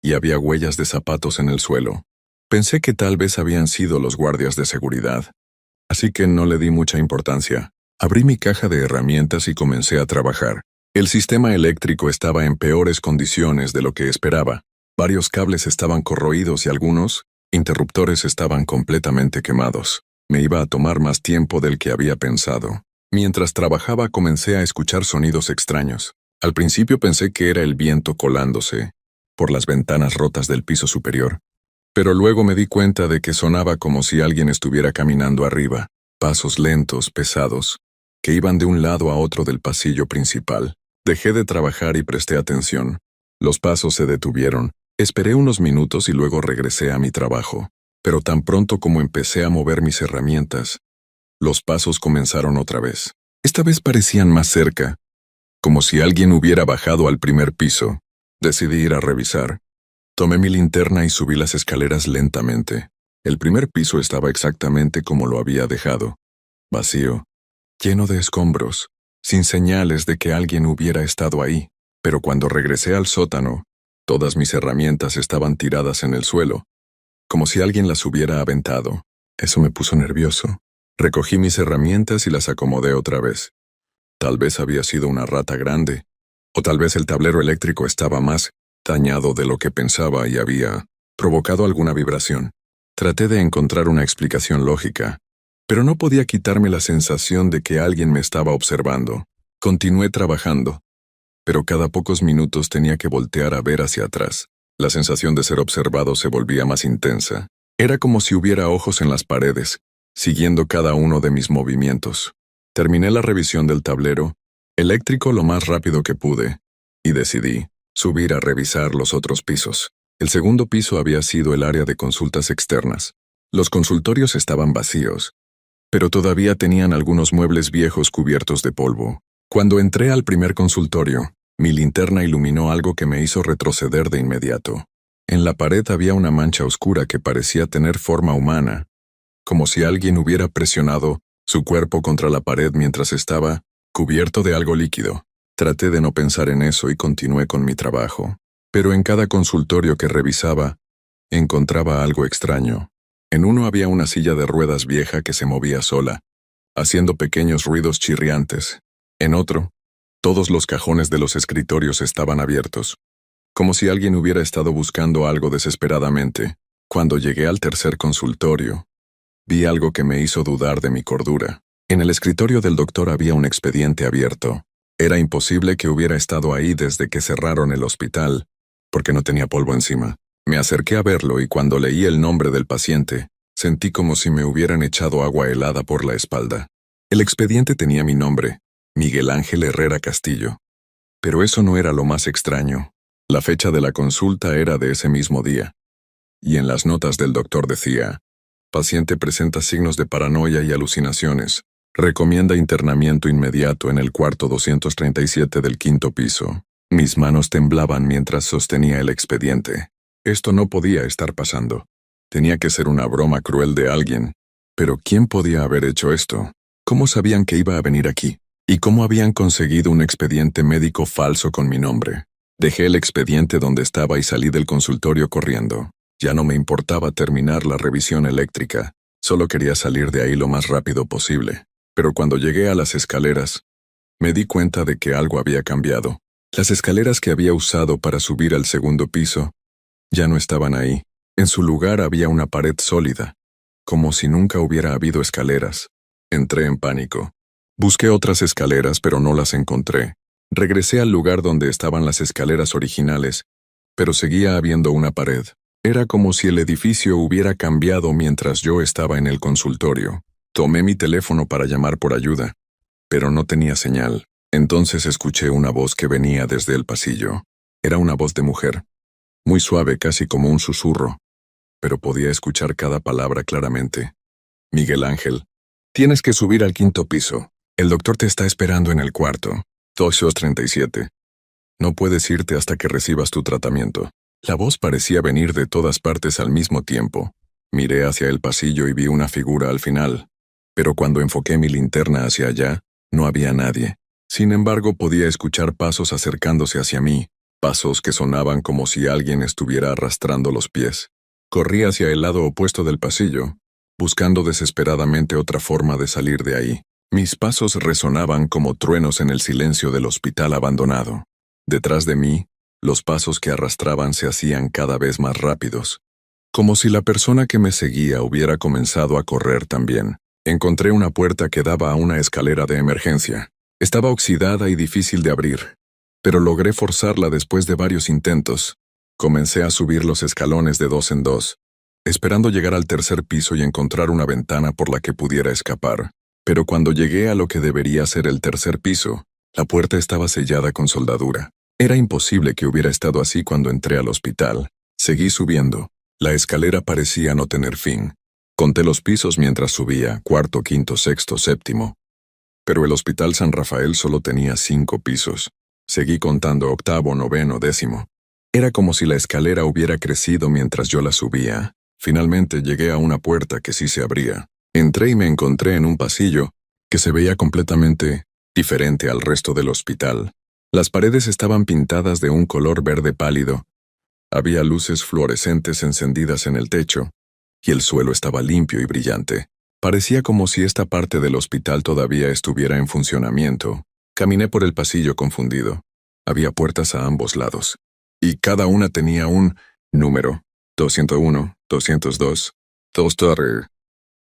y había huellas de zapatos en el suelo. Pensé que tal vez habían sido los guardias de seguridad, así que no le di mucha importancia. Abrí mi caja de herramientas y comencé a trabajar. El sistema eléctrico estaba en peores condiciones de lo que esperaba. Varios cables estaban corroídos y algunos interruptores estaban completamente quemados. Me iba a tomar más tiempo del que había pensado. Mientras trabajaba comencé a escuchar sonidos extraños. Al principio pensé que era el viento colándose por las ventanas rotas del piso superior, pero luego me di cuenta de que sonaba como si alguien estuviera caminando arriba, pasos lentos, pesados, que iban de un lado a otro del pasillo principal. Dejé de trabajar y presté atención. Los pasos se detuvieron. Esperé unos minutos y luego regresé a mi trabajo. Pero tan pronto como empecé a mover mis herramientas, los pasos comenzaron otra vez. Esta vez parecían más cerca, como si alguien hubiera bajado al primer piso. Decidí ir a revisar. Tomé mi linterna y subí las escaleras lentamente. El primer piso estaba exactamente como lo había dejado, vacío, lleno de escombros, sin señales de que alguien hubiera estado ahí. Pero cuando regresé al sótano, todas mis herramientas estaban tiradas en el suelo, como si alguien las hubiera aventado. Eso me puso nervioso. Recogí mis herramientas y las acomodé otra vez. Tal vez había sido una rata grande, o tal vez el tablero eléctrico estaba más dañado de lo que pensaba y había provocado alguna vibración. Traté de encontrar una explicación lógica, pero no podía quitarme la sensación de que alguien me estaba observando. Continué trabajando, pero cada pocos minutos tenía que voltear a ver hacia atrás. La sensación de ser observado se volvía más intensa. Era como si hubiera ojos en las paredes, siguiendo cada uno de mis movimientos. Terminé la revisión del tablero eléctrico lo más rápido que pude, y decidí subir a revisar los otros pisos. El segundo piso había sido el área de consultas externas. Los consultorios estaban vacíos, pero todavía tenían algunos muebles viejos cubiertos de polvo. Cuando entré al primer consultorio, mi linterna iluminó algo que me hizo retroceder de inmediato. En la pared había una mancha oscura que parecía tener forma humana, como si alguien hubiera presionado su cuerpo contra la pared mientras estaba cubierto de algo líquido. Traté de no pensar en eso y continué con mi trabajo. Pero en cada consultorio que revisaba, encontraba algo extraño. En uno había una silla de ruedas vieja que se movía sola, haciendo pequeños ruidos chirriantes. En otro, todos los cajones de los escritorios estaban abiertos, como si alguien hubiera estado buscando algo desesperadamente. Cuando llegué al tercer consultorio, vi algo que me hizo dudar de mi cordura. En el escritorio del doctor había un expediente abierto. Era imposible que hubiera estado ahí desde que cerraron el hospital, porque no tenía polvo encima. Me acerqué a verlo y cuando leí el nombre del paciente, sentí como si me hubieran echado agua helada por la espalda. El expediente tenía mi nombre, Miguel Ángel Herrera Castillo. Pero eso no era lo más extraño. La fecha de la consulta era de ese mismo día. Y en las notas del doctor decía: paciente presenta signos de paranoia y alucinaciones. Recomienda internamiento inmediato en el cuarto 237 del quinto piso. Mis manos temblaban mientras sostenía el expediente. Esto no podía estar pasando. Tenía que ser una broma cruel de alguien. Pero ¿quién podía haber hecho esto? ¿Cómo sabían que iba a venir aquí? ¿Y cómo habían conseguido un expediente médico falso con mi nombre? Dejé el expediente donde estaba y salí del consultorio corriendo. Ya no me importaba terminar la revisión eléctrica. Solo quería salir de ahí lo más rápido posible. Pero cuando llegué a las escaleras, me di cuenta de que algo había cambiado. Las escaleras que había usado para subir al segundo piso ya no estaban ahí. En su lugar había una pared sólida, como si nunca hubiera habido escaleras. Entré en pánico. Busqué otras escaleras, pero no las encontré. Regresé al lugar donde estaban las escaleras originales, pero seguía habiendo una pared. Era como si el edificio hubiera cambiado mientras yo estaba en el consultorio. Tomé mi teléfono para llamar por ayuda, pero no tenía señal. Entonces escuché una voz que venía desde el pasillo. Era una voz de mujer, muy suave, casi como un susurro, pero podía escuchar cada palabra claramente. Miguel Ángel, tienes que subir al quinto piso. El doctor te está esperando en el cuarto 237. No puedes irte hasta que recibas tu tratamiento. La voz parecía venir de todas partes al mismo tiempo. Miré hacia el pasillo y vi una figura al final, pero cuando enfoqué mi linterna hacia allá, no había nadie. Sin embargo, podía escuchar pasos acercándose hacia mí, pasos que sonaban como si alguien estuviera arrastrando los pies. Corrí hacia el lado opuesto del pasillo, buscando desesperadamente otra forma de salir de ahí. Mis pasos resonaban como truenos en el silencio del hospital abandonado. Detrás de mí, los pasos que arrastraban se hacían cada vez más rápidos, como si la persona que me seguía hubiera comenzado a correr también. Encontré una puerta que daba a una escalera de emergencia. Estaba oxidada y difícil de abrir, pero logré forzarla después de varios intentos. Comencé a subir los escalones de 2 en 2, esperando llegar al tercer piso y encontrar una ventana por la que pudiera escapar. Pero cuando llegué a lo que debería ser el tercer piso, la puerta estaba sellada con soldadura. Era imposible que hubiera estado así cuando entré al hospital. Seguí subiendo. La escalera parecía no tener fin. Conté los pisos mientras subía, cuarto, quinto, sexto, séptimo. Pero el Hospital San Rafael solo tenía 5 pisos. Seguí contando octavo, noveno, décimo. Era como si la escalera hubiera crecido mientras yo la subía. Finalmente llegué a una puerta que sí se abría. Entré y me encontré en un pasillo que se veía completamente diferente al resto del hospital. Las paredes estaban pintadas de un color verde pálido. Había luces fluorescentes encendidas en el techo, y el suelo estaba limpio y brillante. Parecía como si esta parte del hospital todavía estuviera en funcionamiento. Caminé por el pasillo confundido. Había puertas a ambos lados, y cada una tenía un número: 201, 202, 2.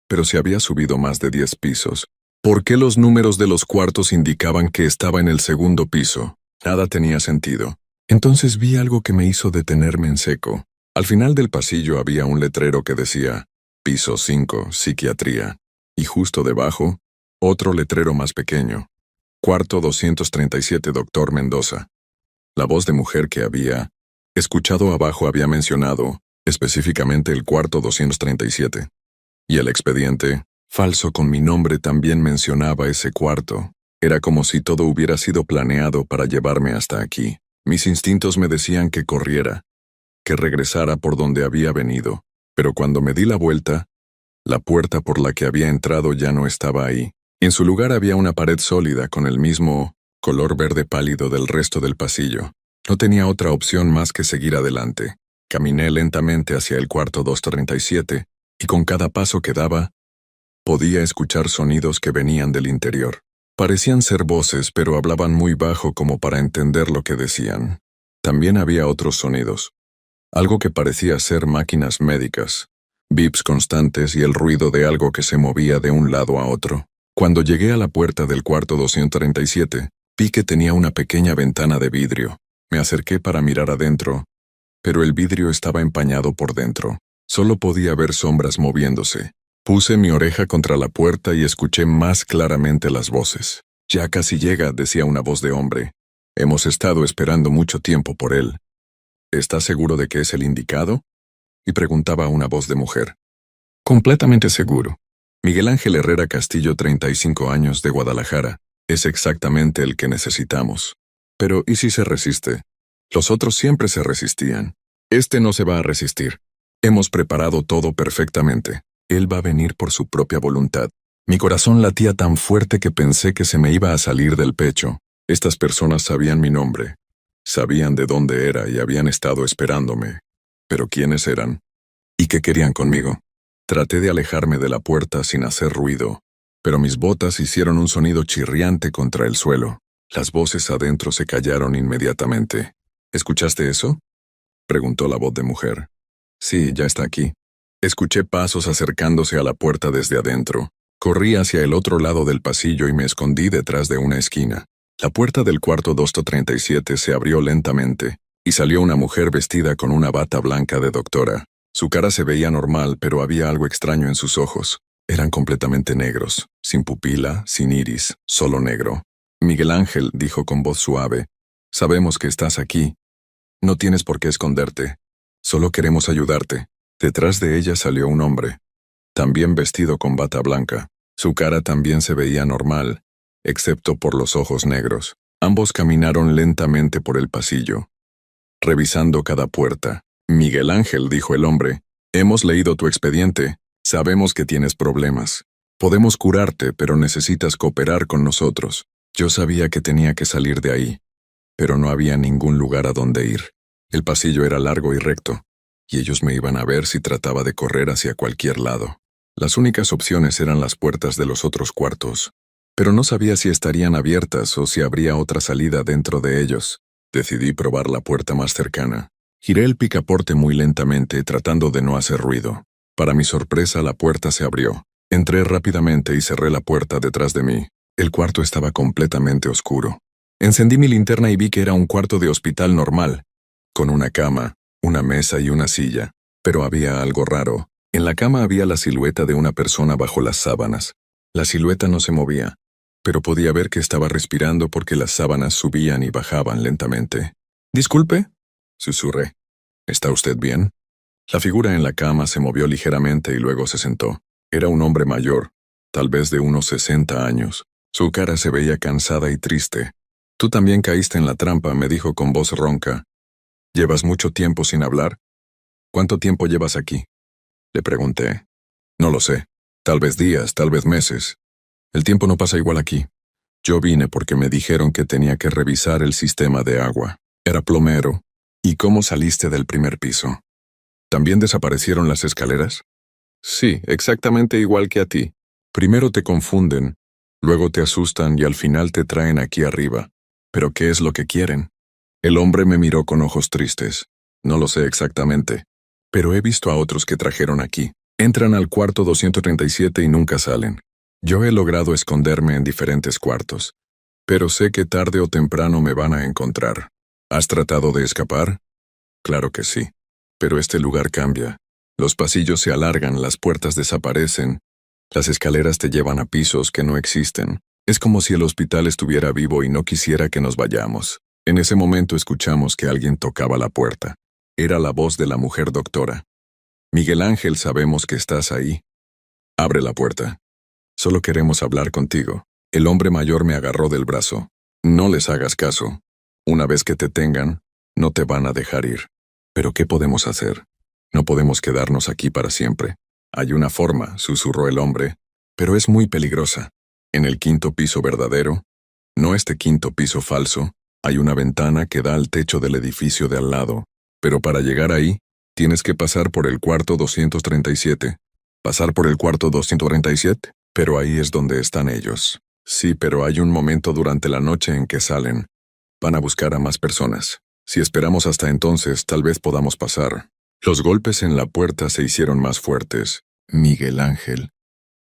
Pero si había subido más de 10 pisos, ¿por qué los números de los cuartos indicaban que estaba en el segundo piso? Nada tenía sentido. Entonces vi algo que me hizo detenerme en seco. Al final del pasillo había un letrero que decía Piso 5, Psiquiatría, y justo debajo, otro letrero más pequeño, Cuarto 237, Doctor Mendoza. La voz de mujer que había escuchado abajo había mencionado específicamente el cuarto 237. Y el expediente, falso con mi nombre, también mencionaba ese cuarto. Era como si todo hubiera sido planeado para llevarme hasta aquí. Mis instintos me decían que corriera, que regresara por donde había venido, pero cuando me di la vuelta, la puerta por la que había entrado ya no estaba ahí. En su lugar había una pared sólida con el mismo color verde pálido del resto del pasillo. No tenía otra opción más que seguir adelante. Caminé lentamente hacia el cuarto 237, y con cada paso que daba, podía escuchar sonidos que venían del interior. Parecían ser voces, pero hablaban muy bajo como para entender lo que decían. También había otros sonidos. Algo que parecía ser máquinas médicas, bips constantes y el ruido de algo que se movía de un lado a otro. Cuando llegué a la puerta del cuarto 237, vi que tenía una pequeña ventana de vidrio. Me acerqué para mirar adentro, pero el vidrio estaba empañado por dentro. Solo podía ver sombras moviéndose. Puse mi oreja contra la puerta y escuché más claramente las voces. «Ya casi llega», decía una voz de hombre. «Hemos estado esperando mucho tiempo por él». «¿Estás seguro de que es el indicado?», y preguntaba una voz de mujer. «Completamente seguro. Miguel Ángel Herrera Castillo, 35 años, de Guadalajara. Es exactamente el que necesitamos». «Pero, ¿y si se resiste?» «Los otros siempre se resistían. Este no se va a resistir. Hemos preparado todo perfectamente. Él va a venir por su propia voluntad». Mi corazón latía tan fuerte que pensé que se me iba a salir del pecho. Estas personas sabían mi nombre. Sabían de dónde era y habían estado esperándome. ¿Pero quiénes eran? ¿Y qué querían conmigo? Traté de alejarme de la puerta sin hacer ruido, pero mis botas hicieron un sonido chirriante contra el suelo. Las voces adentro se callaron inmediatamente. «¿Escuchaste eso?», preguntó la voz de mujer. «Sí, ya está aquí». Escuché pasos acercándose a la puerta desde adentro. Corrí hacia el otro lado del pasillo y me escondí detrás de una esquina. La puerta del cuarto 237 se abrió lentamente, y salió una mujer vestida con una bata blanca de doctora. Su cara se veía normal, pero había algo extraño en sus ojos. Eran completamente negros, sin pupila, sin iris, solo negro. «Miguel Ángel», dijo con voz suave, «sabemos que estás aquí. No tienes por qué esconderte. Solo queremos ayudarte». Detrás de ella salió un hombre, también vestido con bata blanca. Su cara también se veía normal, excepto por los ojos negros. Ambos caminaron lentamente por el pasillo, revisando cada puerta. «Miguel Ángel», dijo el hombre, «hemos leído tu expediente. Sabemos que tienes problemas. Podemos curarte, pero necesitas cooperar con nosotros». Yo sabía que tenía que salir de ahí, pero no había ningún lugar a donde ir. El pasillo era largo y recto, y ellos me iban a ver si trataba de correr hacia cualquier lado. Las únicas opciones eran las puertas de los otros cuartos, pero no sabía si estarían abiertas o si habría otra salida dentro de ellos. Decidí probar la puerta más cercana. Giré el picaporte muy lentamente, tratando de no hacer ruido. Para mi sorpresa, la puerta se abrió. Entré rápidamente y cerré la puerta detrás de mí. El cuarto estaba completamente oscuro. Encendí mi linterna y vi que era un cuarto de hospital normal, con una cama, una mesa y una silla. Pero había algo raro. En la cama había la silueta de una persona bajo las sábanas. La silueta no se movía, pero podía ver que estaba respirando porque las sábanas subían y bajaban lentamente. «Disculpe», susurré. «¿Está usted bien?». La figura en la cama se movió ligeramente y luego se sentó. Era un hombre mayor, tal vez de unos 60 años. Su cara se veía cansada y triste. «Tú también caíste en la trampa», me dijo con voz ronca. «¿Llevas mucho tiempo sin hablar?». «¿Cuánto tiempo llevas aquí?», le pregunté. «No lo sé. Tal vez días, tal vez meses. El tiempo no pasa igual aquí. Yo vine porque me dijeron que tenía que revisar el sistema de agua. Era plomero. ¿Y cómo saliste del primer piso? ¿También desaparecieron las escaleras?». «Sí, exactamente igual que a ti. Primero te confunden, luego te asustan y al final te traen aquí arriba. ¿Pero qué es lo que quieren?». El hombre me miró con ojos tristes. «No lo sé exactamente, pero he visto a otros que trajeron aquí. Entran al cuarto 237 y nunca salen. Yo he logrado esconderme en diferentes cuartos, pero sé que tarde o temprano me van a encontrar. ¿Has tratado de escapar? Claro que sí. Pero este lugar cambia. Los pasillos se alargan, las puertas desaparecen, las escaleras te llevan a pisos que no existen. Es como si el hospital estuviera vivo y no quisiera que nos vayamos. En ese momento escuchamos que alguien tocaba la puerta. Era la voz de la mujer doctora. Miguel Ángel, sabemos que estás ahí. Abre la puerta. Solo queremos hablar contigo. El hombre mayor me agarró del brazo. No les hagas caso. Una vez que te tengan, no te van a dejar ir. ¿Pero qué podemos hacer? No podemos quedarnos aquí para siempre. Hay una forma, susurró el hombre, pero es muy peligrosa. En el quinto piso verdadero, no este quinto piso falso, hay una ventana que da al techo del edificio de al lado, pero para llegar ahí, tienes que pasar por el cuarto 237. ¿Pasar por el cuarto 237? Pero ahí es donde están ellos. Sí, pero hay un momento durante la noche en que salen. Van a buscar a más personas. Si esperamos hasta entonces, tal vez podamos pasar. Los golpes en la puerta se hicieron más fuertes. Miguel Ángel,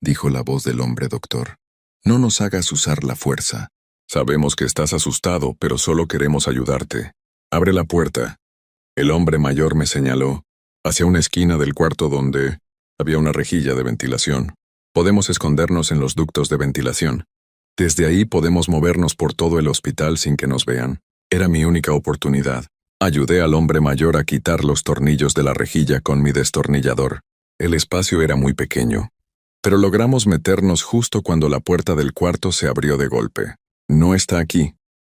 dijo la voz del hombre doctor, no nos hagas usar la fuerza. Sabemos que estás asustado, pero solo queremos ayudarte. Abre la puerta. El hombre mayor me señaló hacia una esquina del cuarto donde había una rejilla de ventilación. Podemos escondernos en los ductos de ventilación. Desde ahí podemos movernos por todo el hospital sin que nos vean. Era mi única oportunidad. Ayudé al hombre mayor a quitar los tornillos de la rejilla con mi destornillador. El espacio era muy pequeño, pero logramos meternos justo cuando la puerta del cuarto se abrió de golpe. No está aquí,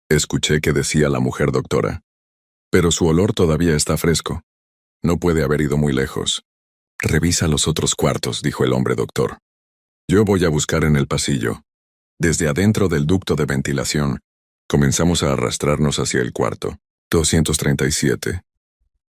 escuché que decía la mujer doctora. Pero su olor todavía está fresco. No puede haber ido muy lejos. Revisa los otros cuartos, dijo el hombre doctor. Yo voy a buscar en el pasillo. Desde adentro del ducto de ventilación, comenzamos a arrastrarnos hacia el cuarto. 237.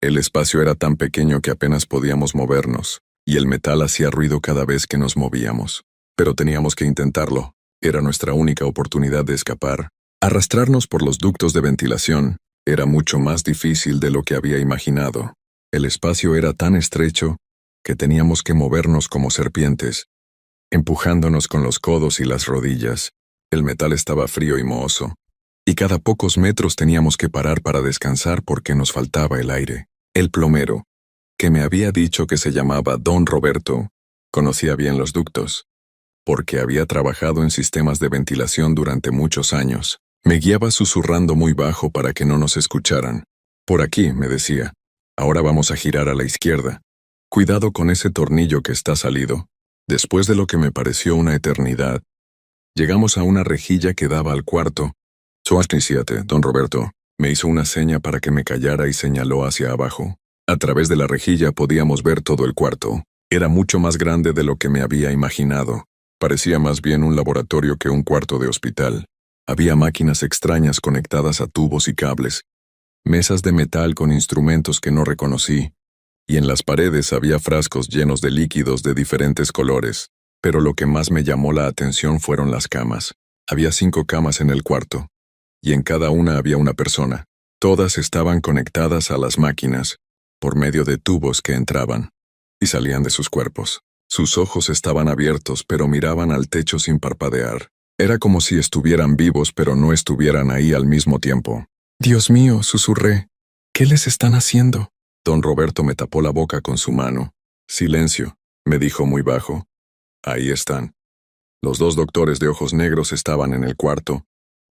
El espacio era tan pequeño que apenas podíamos movernos, y el metal hacía ruido cada vez que nos movíamos. Pero teníamos que intentarlo. Era nuestra única oportunidad de escapar. Arrastrarnos por los ductos de ventilación era mucho más difícil de lo que había imaginado. El espacio era tan estrecho que teníamos que movernos como serpientes, empujándonos con los codos y las rodillas. El metal estaba frío y mohoso, y cada pocos metros teníamos que parar para descansar porque nos faltaba el aire. El plomero, que me había dicho que se llamaba Don Roberto, conocía bien los ductos, porque había trabajado en sistemas de ventilación durante muchos años. Me guiaba susurrando muy bajo para que no nos escucharan. Por aquí, me decía. Ahora vamos a girar a la izquierda. Cuidado con ese tornillo que está salido. Después de lo que me pareció una eternidad, llegamos a una rejilla que daba al cuarto. 27, don Roberto. Me hizo una seña para que me callara y señaló hacia abajo. A través de la rejilla podíamos ver todo el cuarto. Era mucho más grande de lo que me había imaginado. Parecía más bien un laboratorio que un cuarto de hospital. Había máquinas extrañas conectadas a tubos y cables, mesas de metal con instrumentos que no reconocí, y en las paredes había frascos llenos de líquidos de diferentes colores. Pero lo que más me llamó la atención fueron las camas. Había 5 camas en el cuarto, y en cada una había una persona. Todas estaban conectadas a las máquinas, por medio de tubos que entraban y salían de sus cuerpos. Sus ojos estaban abiertos, pero miraban al techo sin parpadear. Era como si estuvieran vivos, pero no estuvieran ahí al mismo tiempo. Dios mío, susurré. ¿Qué les están haciendo? Don Roberto me tapó la boca con su mano. Silencio, me dijo muy bajo. Ahí están. Los 2 doctores de ojos negros estaban en el cuarto,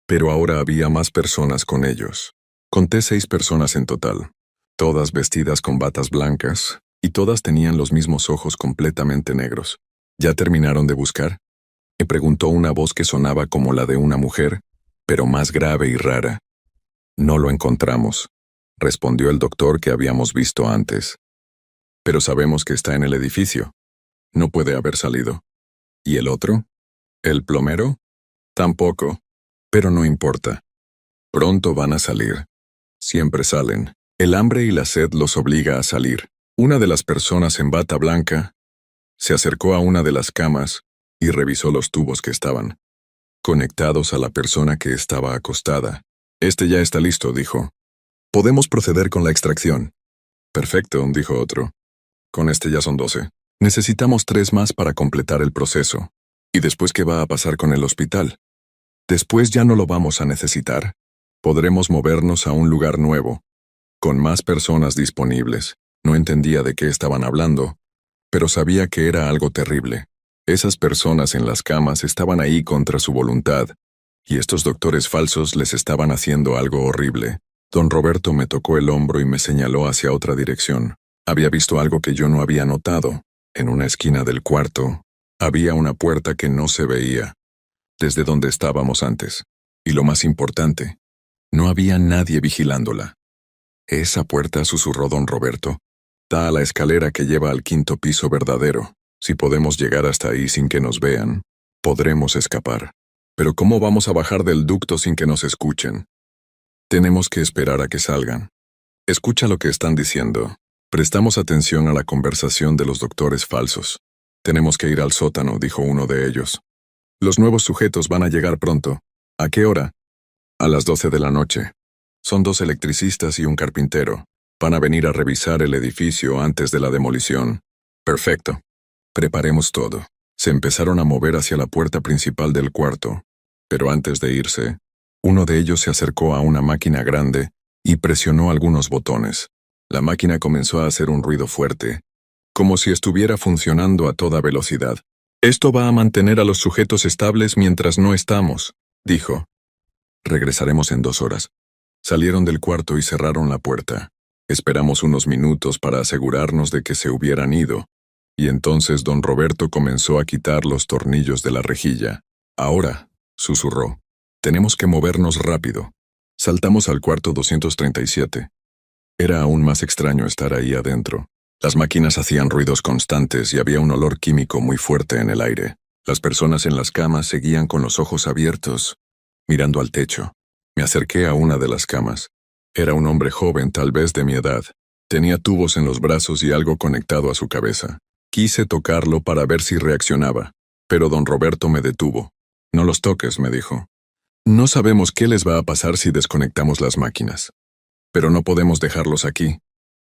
pero ahora había más personas con ellos. Conté 6 personas en total, todas vestidas con batas blancas, y todas tenían los mismos ojos completamente negros. ¿Ya terminaron de buscar? Me preguntó una voz que sonaba como la de una mujer, pero más grave y rara. No lo encontramos, respondió el doctor que habíamos visto antes. Pero sabemos que está en el edificio. No puede haber salido. ¿Y el otro? ¿El plomero? Tampoco. Pero no importa. Pronto van a salir. Siempre salen. El hambre y la sed los obliga a salir. Una de las personas en bata blanca se acercó a una de las camas y revisó los tubos que estaban conectados a la persona que estaba acostada. Este ya está listo, dijo. Podemos proceder con la extracción. Perfecto, dijo otro. Con este ya son 12. Necesitamos 3 más para completar el proceso. ¿Y después qué va a pasar con el hospital? Después ya no lo vamos a necesitar. Podremos movernos a un lugar nuevo, con más personas disponibles. No entendía de qué estaban hablando, pero sabía que era algo terrible. Esas personas en las camas estaban ahí contra su voluntad, y estos doctores falsos les estaban haciendo algo horrible. Don Roberto me tocó el hombro y me señaló hacia otra dirección. Había visto algo que yo no había notado. En una esquina del cuarto, había una puerta que no se veía, desde donde estábamos antes. Y lo más importante, no había nadie vigilándola. Esa puerta, susurró don Roberto, da a la escalera que lleva al 5º piso verdadero. Si podemos llegar hasta ahí sin que nos vean, podremos escapar. Pero ¿cómo vamos a bajar del ducto sin que nos escuchen? Tenemos que esperar a que salgan. Escucha lo que están diciendo. Prestamos atención a la conversación de los doctores falsos. Tenemos que ir al sótano, dijo uno de ellos. Los nuevos sujetos van a llegar pronto. ¿A qué hora? A las 12 de la noche. Son 2 electricistas y un carpintero. Van a venir a revisar el edificio antes de la demolición. Perfecto. Preparemos todo. Se empezaron a mover hacia la puerta principal del cuarto, pero antes de irse, uno de ellos se acercó a una máquina grande y presionó algunos botones. La máquina comenzó a hacer un ruido fuerte, como si estuviera funcionando a toda velocidad. Esto va a mantener a los sujetos estables mientras no estamos, dijo. Regresaremos en 2 horas. Salieron del cuarto y cerraron la puerta. Esperamos unos minutos para asegurarnos de que se hubieran ido, y entonces don Roberto comenzó a quitar los tornillos de la rejilla. Ahora, susurró, tenemos que movernos rápido. Saltamos al cuarto 237. Era aún más extraño estar ahí adentro. Las máquinas hacían ruidos constantes y había un olor químico muy fuerte en el aire. Las personas en las camas seguían con los ojos abiertos, mirando al techo. Me acerqué a una de las camas. Era un hombre joven, tal vez de mi edad. Tenía tubos en los brazos y algo conectado a su cabeza. Quise tocarlo para ver si reaccionaba, pero don Roberto me detuvo. No los toques, me dijo. No sabemos qué les va a pasar si desconectamos las máquinas. Pero no podemos dejarlos aquí.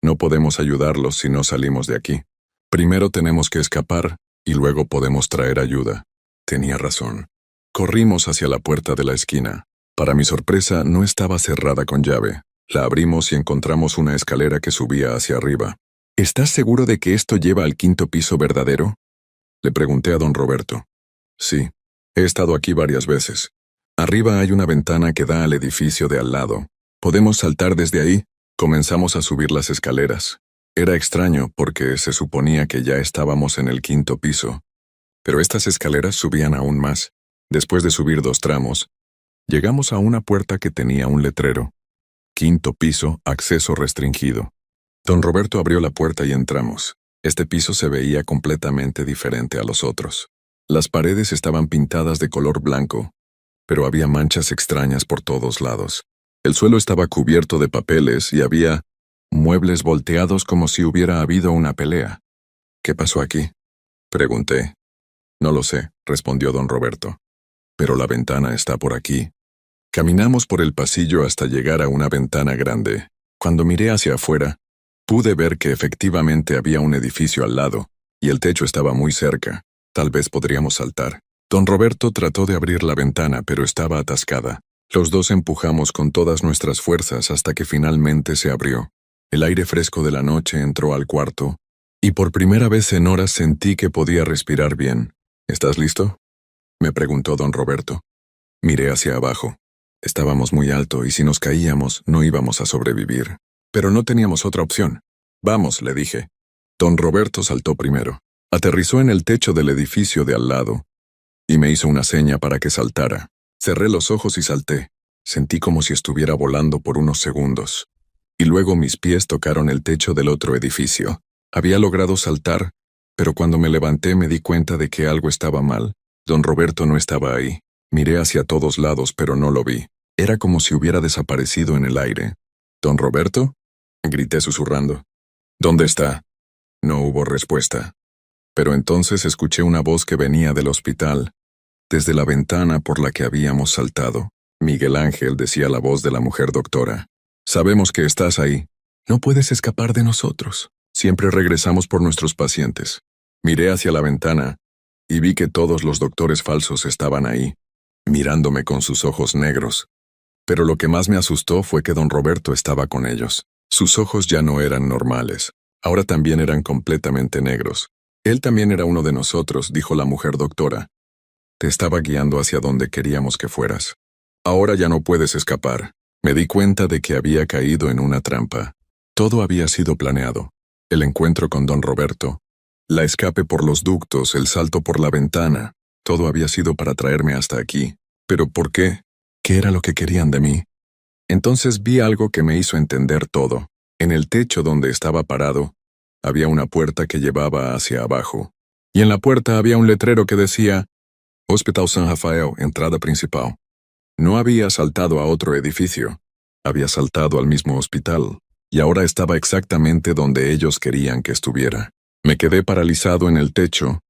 No podemos ayudarlos si no salimos de aquí. Primero tenemos que escapar y luego podemos traer ayuda. Tenía razón. Corrimos hacia la puerta de la esquina. Para mi sorpresa, no estaba cerrada con llave. La abrimos y encontramos una escalera que subía hacia arriba. ¿Estás seguro de que esto lleva al 5º piso verdadero? Le pregunté a don Roberto. Sí, he estado aquí varias veces. Arriba hay una ventana que da al edificio de al lado. ¿Podemos saltar desde ahí? Comenzamos a subir las escaleras. Era extraño porque se suponía que ya estábamos en el 5º piso. Pero estas escaleras subían aún más. Después de subir 2 tramos, llegamos a una puerta que tenía un letrero. 5º piso, acceso restringido. Don Roberto abrió la puerta y entramos. Este piso se veía completamente diferente a los otros. Las paredes estaban pintadas de color blanco, pero había manchas extrañas por todos lados. El suelo estaba cubierto de papeles y había muebles volteados como si hubiera habido una pelea. ¿Qué pasó aquí?, pregunté. No lo sé, respondió don Roberto. Pero la ventana está por aquí. Caminamos por el pasillo hasta llegar a una ventana grande. Cuando miré hacia afuera, pude ver que efectivamente había un edificio al lado, y el techo estaba muy cerca. Tal vez podríamos saltar. Don Roberto trató de abrir la ventana, pero estaba atascada. Los dos empujamos con todas nuestras fuerzas hasta que finalmente se abrió. El aire fresco de la noche entró al cuarto, y por primera vez en horas sentí que podía respirar bien. ¿Estás listo?, me preguntó don Roberto. Miré hacia abajo. Estábamos muy alto y si nos caíamos no íbamos a sobrevivir. Pero no teníamos otra opción. Vamos, le dije. Don Roberto saltó primero. Aterrizó en el techo del edificio de al lado y me hizo una seña para que saltara. Cerré los ojos y salté. Sentí como si estuviera volando por unos segundos. Y luego mis pies tocaron el techo del otro edificio. Había logrado saltar, pero cuando me levanté me di cuenta de que algo estaba mal. Don Roberto no estaba ahí. Miré hacia todos lados, pero no lo vi. Era como si hubiera desaparecido en el aire. ¿Don Roberto?, grité susurrando. ¿Dónde está? No hubo respuesta. Pero entonces escuché una voz que venía del hospital, desde la ventana por la que habíamos saltado. Miguel Ángel, decía la voz de la mujer doctora. Sabemos que estás ahí. No puedes escapar de nosotros. Siempre regresamos por nuestros pacientes. Miré hacia la ventana y vi que todos los doctores falsos estaban ahí, mirándome con sus ojos negros. Pero lo que más me asustó fue que don Roberto estaba con ellos. Sus ojos ya no eran normales. Ahora también eran completamente negros. Él también era uno de nosotros, dijo la mujer doctora. Te estaba guiando hacia donde queríamos que fueras. Ahora ya no puedes escapar. Me di cuenta de que había caído en una trampa. Todo había sido planeado. El encuentro con don Roberto, la escape por los ductos, el salto por la ventana. Todo había sido para traerme hasta aquí. ¿Pero por qué? ¿Qué era lo que querían de mí? Entonces vi algo que me hizo entender todo. En el techo donde estaba parado, había una puerta que llevaba hacia abajo. Y en la puerta había un letrero que decía Hospital San Rafael, entrada principal. No había saltado a otro edificio. Había saltado al mismo hospital. Y ahora estaba exactamente donde ellos querían que estuviera. Me quedé paralizado en el techo,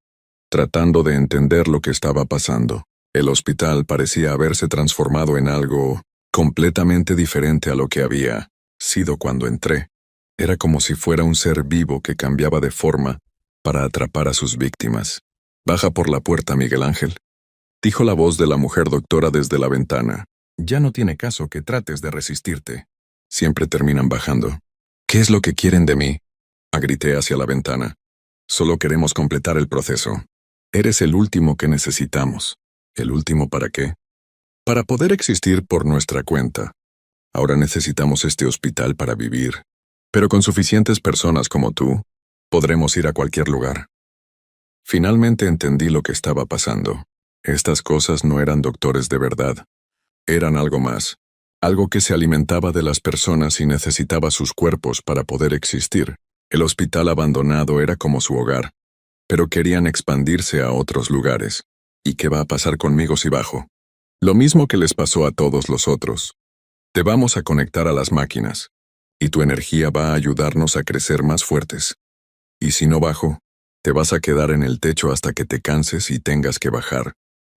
tratando de entender lo que estaba pasando. El hospital parecía haberse transformado en algo completamente diferente a lo que había sido cuando entré. Era como si fuera un ser vivo que cambiaba de forma para atrapar a sus víctimas. «Baja por la puerta, Miguel Ángel», dijo la voz de la mujer doctora desde la ventana. «Ya no tiene caso que trates de resistirte. Siempre terminan bajando». «¿Qué es lo que quieren de mí?», grité hacia la ventana. «Solo queremos completar el proceso. Eres el último que necesitamos». ¿El último para qué? Para poder existir por nuestra cuenta. Ahora necesitamos este hospital para vivir. Pero con suficientes personas como tú, podremos ir a cualquier lugar. Finalmente entendí lo que estaba pasando. Estas cosas no eran doctores de verdad. Eran algo más. Algo que se alimentaba de las personas y necesitaba sus cuerpos para poder existir. El hospital abandonado era como su hogar. Pero querían expandirse a otros lugares. ¿Y qué va a pasar conmigo si bajo? Lo mismo que les pasó a todos los otros. Te vamos a conectar a las máquinas, y tu energía va a ayudarnos a crecer más fuertes. Y si no bajo, te vas a quedar en el techo hasta que te canses y tengas que bajar,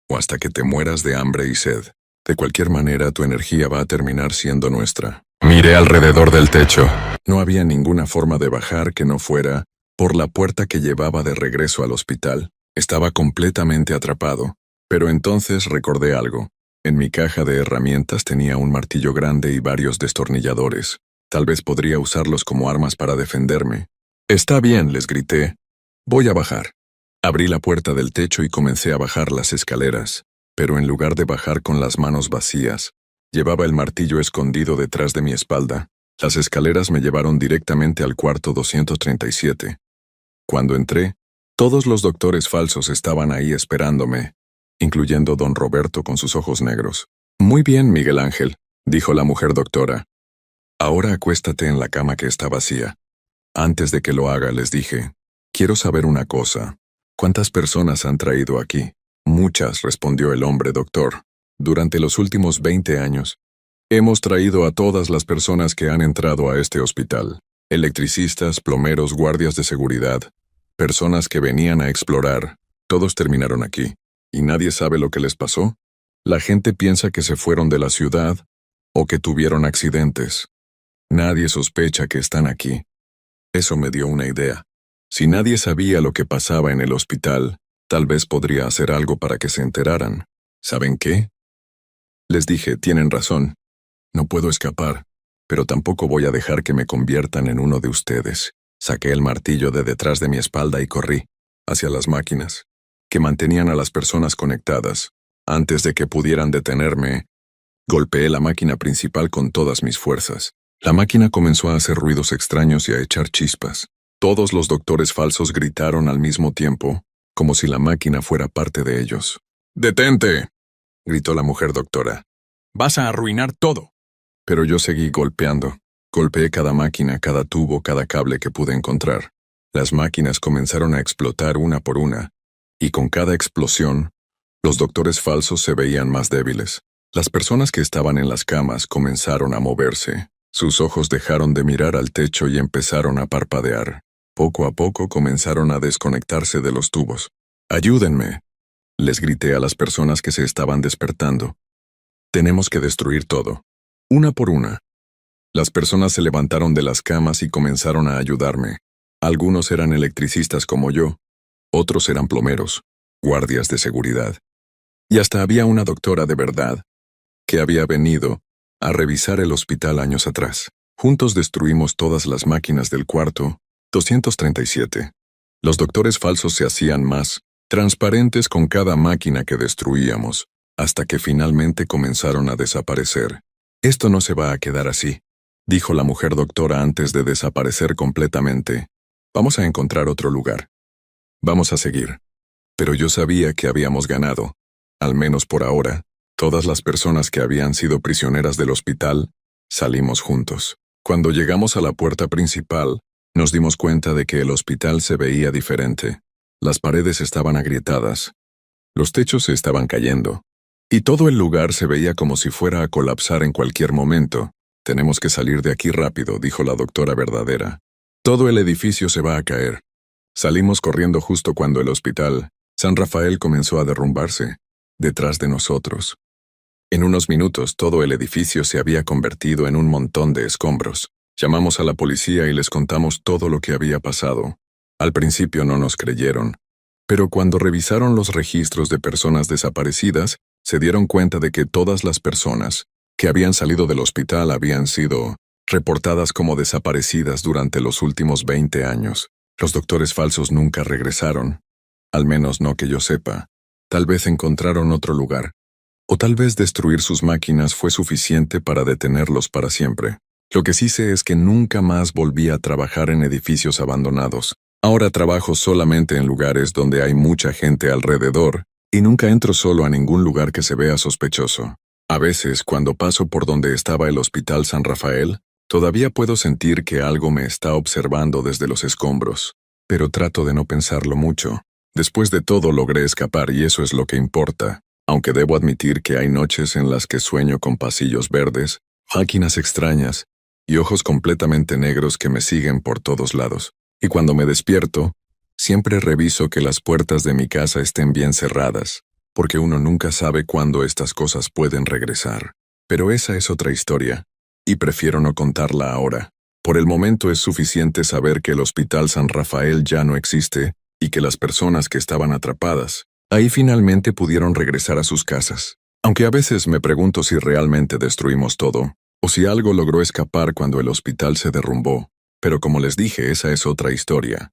o hasta que te mueras de hambre y sed. De cualquier manera, tu energía va a terminar siendo nuestra. Miré alrededor del techo. No había ninguna forma de bajar que no fuera por la puerta que llevaba de regreso al hospital. Estaba completamente atrapado, pero entonces recordé algo. En mi caja de herramientas tenía un martillo grande y varios destornilladores. Tal vez podría usarlos como armas para defenderme. «Está bien», les grité. «Voy a bajar». Abrí la puerta del techo y comencé a bajar las escaleras, pero en lugar de bajar con las manos vacías, llevaba el martillo escondido detrás de mi espalda. Las escaleras me llevaron directamente al cuarto 237. Cuando entré, todos los doctores falsos estaban ahí esperándome, incluyendo don Roberto con sus ojos negros. «Muy bien, Miguel Ángel», dijo la mujer doctora. «Ahora acuéstate en la cama que está vacía». Antes de que lo haga, les dije, «Quiero saber una cosa. ¿Cuántas personas han traído aquí?» «Muchas», respondió el hombre doctor. «Durante los últimos 20 años, hemos traído a todas las personas que han entrado a este hospital. Electricistas, plomeros, guardias de seguridad. Personas que venían a explorar, todos terminaron aquí. ¿Y nadie sabe lo que les pasó? La gente piensa que se fueron de la ciudad o que tuvieron accidentes. Nadie sospecha que están aquí. Eso me dio una idea. Si nadie sabía lo que pasaba en el hospital, tal vez podría hacer algo para que se enteraran. ¿Saben qué? Les dije, tienen razón. No puedo escapar, pero tampoco voy a dejar que me conviertan en uno de ustedes. Saqué el martillo de detrás de mi espalda y corrí hacia las máquinas, que mantenían a las personas conectadas. Antes de que pudieran detenerme, golpeé la máquina principal con todas mis fuerzas. La máquina comenzó a hacer ruidos extraños y a echar chispas. Todos los doctores falsos gritaron al mismo tiempo, como si la máquina fuera parte de ellos. «¡Detente!», gritó la mujer doctora. «Vas a arruinar todo». Pero yo seguí golpeando. Golpeé cada máquina, cada tubo, cada cable que pude encontrar. Las máquinas comenzaron a explotar una por una, y con cada explosión, los doctores falsos se veían más débiles. Las personas que estaban en las camas comenzaron a moverse. Sus ojos dejaron de mirar al techo y empezaron a parpadear. Poco a poco comenzaron a desconectarse de los tubos. «¡Ayúdenme!», les grité a las personas que se estaban despertando. «Tenemos que destruir todo, una por una». Las personas se levantaron de las camas y comenzaron a ayudarme. Algunos eran electricistas como yo, otros eran plomeros, guardias de seguridad. Y hasta había una doctora de verdad, que había venido a revisar el hospital años atrás. Juntos destruimos todas las máquinas del cuarto 237. Los doctores falsos se hacían más transparentes con cada máquina que destruíamos, hasta que finalmente comenzaron a desaparecer. Esto no se va a quedar así, dijo la mujer doctora antes de desaparecer completamente. Vamos a encontrar otro lugar. Vamos a seguir. Pero yo sabía que habíamos ganado. Al menos por ahora, todas las personas que habían sido prisioneras del hospital, salimos juntos. Cuando llegamos a la puerta principal, nos dimos cuenta de que el hospital se veía diferente. Las paredes estaban agrietadas. Los techos se estaban cayendo. Y todo el lugar se veía como si fuera a colapsar en cualquier momento. Tenemos que salir de aquí rápido, dijo la doctora verdadera. Todo el edificio se va a caer. Salimos corriendo justo cuando el hospital San Rafael comenzó a derrumbarse, detrás de nosotros. En unos minutos todo el edificio se había convertido en un montón de escombros. Llamamos a la policía y les contamos todo lo que había pasado. Al principio no nos creyeron, pero cuando revisaron los registros de personas desaparecidas, se dieron cuenta de que todas las personas que habían salido del hospital habían sido reportadas como desaparecidas durante los últimos 20 años. Los doctores falsos nunca regresaron, al menos no que yo sepa. Tal vez encontraron otro lugar, o tal vez destruir sus máquinas fue suficiente para detenerlos para siempre. Lo que sí sé es que nunca más volví a trabajar en edificios abandonados. Ahora trabajo solamente en lugares donde hay mucha gente alrededor y nunca entro solo a ningún lugar que se vea sospechoso. A veces, cuando paso por donde estaba el Hospital San Rafael, todavía puedo sentir que algo me está observando desde los escombros, pero trato de no pensarlo mucho. Después de todo logré escapar y eso es lo que importa, aunque debo admitir que hay noches en las que sueño con pasillos verdes, máquinas extrañas y ojos completamente negros que me siguen por todos lados. Y cuando me despierto, siempre reviso que las puertas de mi casa estén bien cerradas, porque uno nunca sabe cuándo estas cosas pueden regresar. Pero esa es otra historia, y prefiero no contarla ahora. Por el momento es suficiente saber que el Hospital San Rafael ya no existe y que las personas que estaban atrapadas ahí finalmente pudieron regresar a sus casas. Aunque a veces me pregunto si realmente destruimos todo, o si algo logró escapar cuando el hospital se derrumbó. Pero como les dije, esa es otra historia.